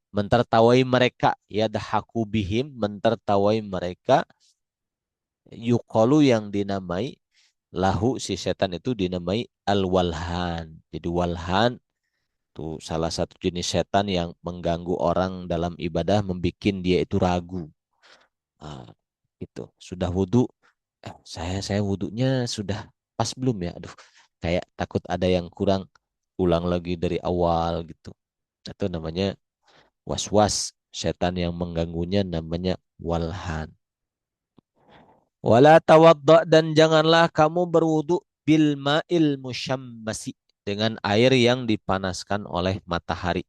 Mentertawai mereka yadhaku bihim mentertawai mereka yukalu yang dinamai lahu si setan itu dinamai al-walhan. Jadi walhan itu salah satu jenis setan yang mengganggu orang dalam ibadah, membuat dia itu ragu. Ah, gitu. Sudah wudhu, saya wudhunya sudah pas belum ya? Aduh, kayak takut ada yang kurang, ulang lagi dari awal gitu. Itu namanya was-was, setan yang mengganggunya namanya walhan. Wala tawadda dan janganlah kamu berwudu bil ma'il musyammasi dengan air yang dipanaskan oleh matahari.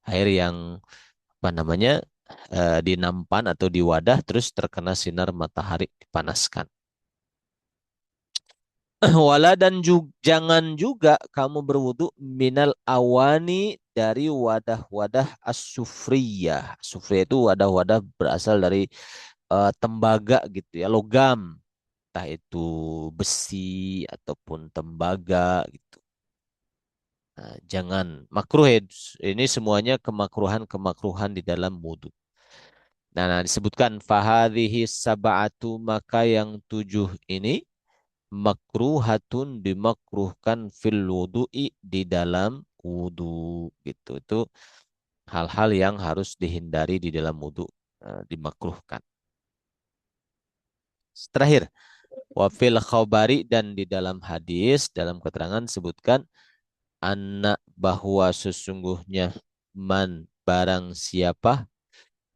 Air yang apa namanya di nampan atau di wadah terus terkena sinar matahari dipanaskan. Wala dan jangan juga kamu berwudu minal awani dari wadah-wadah as-sufriyah. Sufriyah itu wadah-wadah berasal dari tembaga gitu ya, logam. Entah itu besi ataupun tembaga gitu. Nah, jangan makruh ya. Ini semuanya kemakruhan-kemakruhan di dalam wudhu. Nah, disebutkan fahadhihi sab'atu maka yang 7 ini makruhatun dimakruhkan fil wudu'i di dalam wudhu gitu. Itu hal-hal yang harus dihindari di dalam wudhu, dimakruhkan. Terakhir, wa fil khabari, dan di dalam hadis, dalam keterangan sebutkan anak bahwa sesungguhnya man barang siapa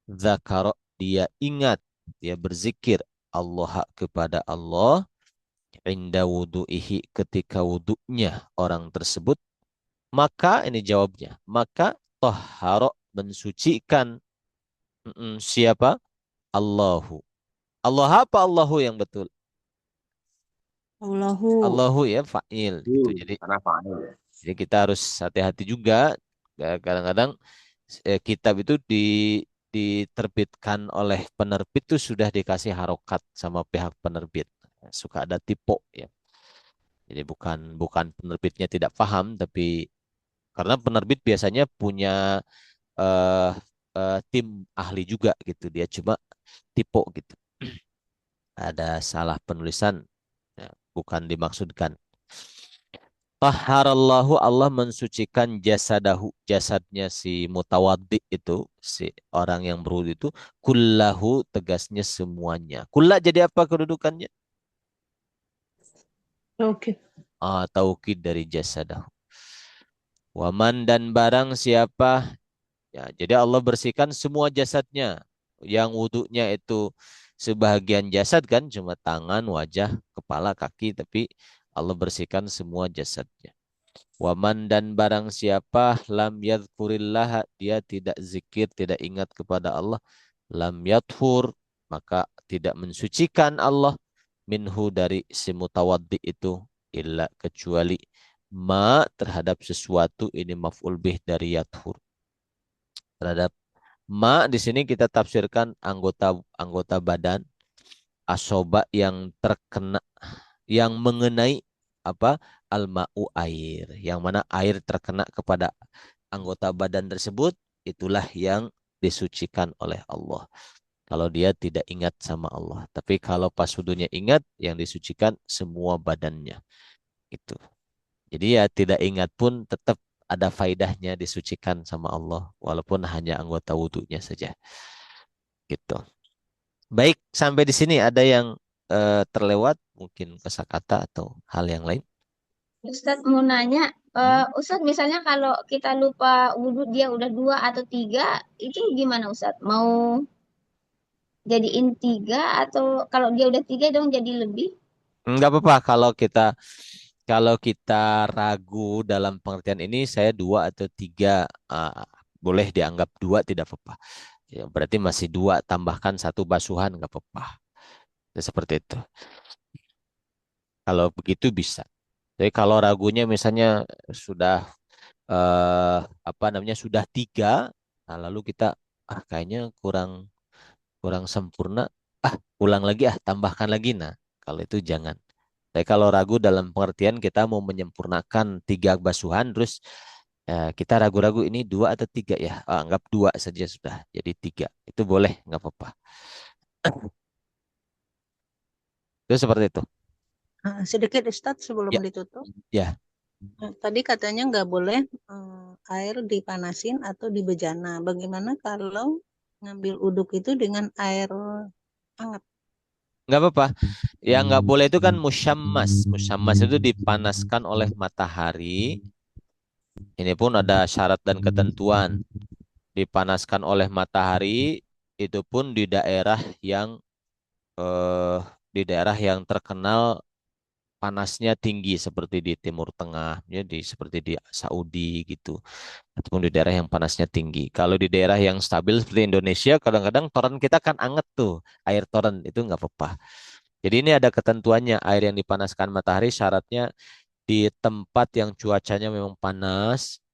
zakaro dia ingat, dia berzikir Allah kepada Allah inda wudu'ihi ketika wudunya orang tersebut, maka ini jawabnya, maka toharo mensucikan siapa? Allahu. Allah apa Allahu yang betul? Allahu. Allahu ya fa'il gitu. Karena fa'il. Jadi kita harus hati-hati juga. Kadang-kadang kitab itu diterbitkan oleh penerbit itu sudah dikasih harokat sama pihak penerbit. Suka ada tipe ya. Jadi bukan penerbitnya tidak paham, tapi karena penerbit biasanya punya eh, tim ahli juga gitu. Dia cuma tipe gitu. Ada salah penulisan, ya, bukan dimaksudkan. Taharallahu, Allah mensucikan jasadahu, jasadnya si mutawaddi itu, si orang yang berwudu itu, kullahu tegasnya semuanya. Kullah jadi apa kedudukannya? Oke. Taukid dari jasadahu. Waman, dan barang siapa, ya, jadi Allah bersihkan semua jasadnya. Yang wudunya itu sebahagian jasad kan, cuma tangan, wajah, kepala, kaki, tapi Allah bersihkan semua jasadnya. Waman, dan barang siapa lam yadhkurillah, dia tidak zikir, tidak ingat kepada Allah, lam yadhur, maka tidak mensucikan Allah, minhu dari si mutawaddi itu, illa kecuali ma terhadap sesuatu, ini maf'ul bih dari yadhur. Terhadap ma di sini kita tafsirkan anggota badan, asoba yang terkena, yang mengenai apa? Al-ma'u, air. Yang mana air terkena kepada anggota badan tersebut, itulah yang disucikan oleh Allah. Kalau dia tidak ingat sama Allah. Tapi kalau pas wudunya ingat, yang disucikan semua badannya. Itu. Jadi ya tidak ingat pun tetap ada faidahnya disucikan sama Allah. Walaupun hanya anggota wudunya saja. Gitu. Baik, sampai di sini ada yang terlewat, mungkin kosakata atau hal yang lain. Ustadz mau nanya, Ustadz misalnya kalau kita lupa wudhu dia udah 2 atau 3, itu gimana Ustadz? Mau jadiin 3 atau kalau dia udah 3 dong jadi lebih? Enggak apa-apa kalau kita ragu dalam pengertian ini, saya 2 atau 3, boleh dianggap 2, tidak apa-apa. Ya, berarti masih 2, tambahkan 1 basuhan, nggak apa-apa. Ya, seperti itu. Kalau begitu bisa. Jadi kalau ragunya misalnya sudah sudah 3, nah lalu kita kayaknya kurang kurang sempurna, ulang lagi, tambahkan lagi. Nah, kalau itu jangan. Tapi kalau ragu dalam pengertian kita mau menyempurnakan 3 basuhan, terus kita ragu-ragu ini 2 atau 3 ya, anggap 2 saja sudah, jadi 3. Itu boleh, nggak apa-apa. Itu seperti itu. Sedikit Ustadz sebelum Ya. ditutup. Ya. Tadi katanya nggak boleh air dipanasin atau di bejana. Bagaimana kalau ngambil uduk itu dengan air hangat? Nggak apa-apa. Yang nggak boleh itu kan musyammas. Musyammas itu dipanaskan oleh matahari. Ini pun ada syarat dan ketentuan. Dipanaskan oleh matahari itu pun di daerah yang terkenal panasnya tinggi, seperti di Timur Tengah, ya, seperti di Saudi gitu, ataupun di daerah yang panasnya tinggi. Kalau di daerah yang stabil seperti Indonesia, kadang-kadang toren kita kan anget tuh, air toren itu nggak apa-apa. Jadi ini ada ketentuannya, air yang dipanaskan matahari syaratnya di tempat yang cuacanya memang panas,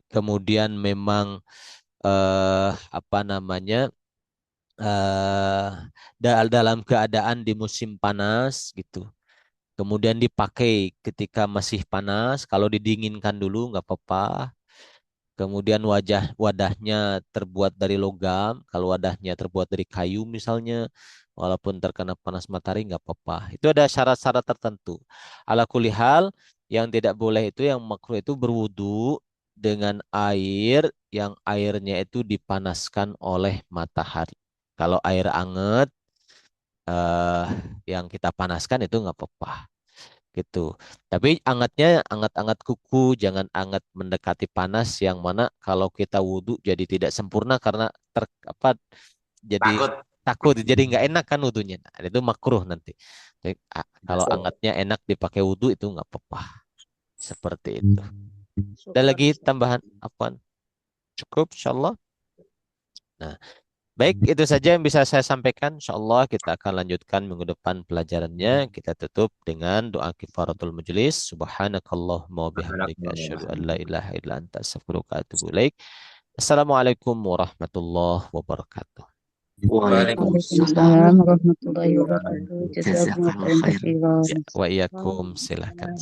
kemudian memang dalam keadaan di musim panas gitu. Kemudian dipakai ketika masih panas, kalau didinginkan dulu nggak apa-apa. Kemudian wadahnya terbuat dari logam, kalau wadahnya terbuat dari kayu misalnya, walaupun terkena panas matahari nggak apa-apa. Itu ada syarat-syarat tertentu. Ala kulihal, yang tidak boleh itu, yang makruh itu berwudu dengan air yang airnya itu dipanaskan oleh matahari. Kalau air anget, yang kita panaskan itu nggak apa-apa gitu. Tapi angat-angat kuku, jangan angat mendekati panas yang mana kalau kita wudhu jadi tidak sempurna karena jadi Takut. takut, jadi nggak enak kan wudhunya. Nah, itu makruh nanti. Jadi, kalau angatnya enak dipakai wudhu itu nggak apa-apa. Seperti itu. Ada lagi tambahan apa? Cukup, insyaallah. Nah, baik, itu saja yang bisa saya sampaikan. InsyaAllah kita akan lanjutkan minggu depan pelajarannya. Kita tutup dengan doa kifaratul majlis. Subhanakallahumma wa bihamdika asyhadu an la ilaha illa anta astaghfiruka wa atubu ilaik. Assalamualaikum warahmatullahi wabarakatuh. Waalaikumsalam warahmatullahi wabarakatuh. Jazakumullah Jazakallah khairan khair. katsiran. Ya, wa iyyakum. Silakan.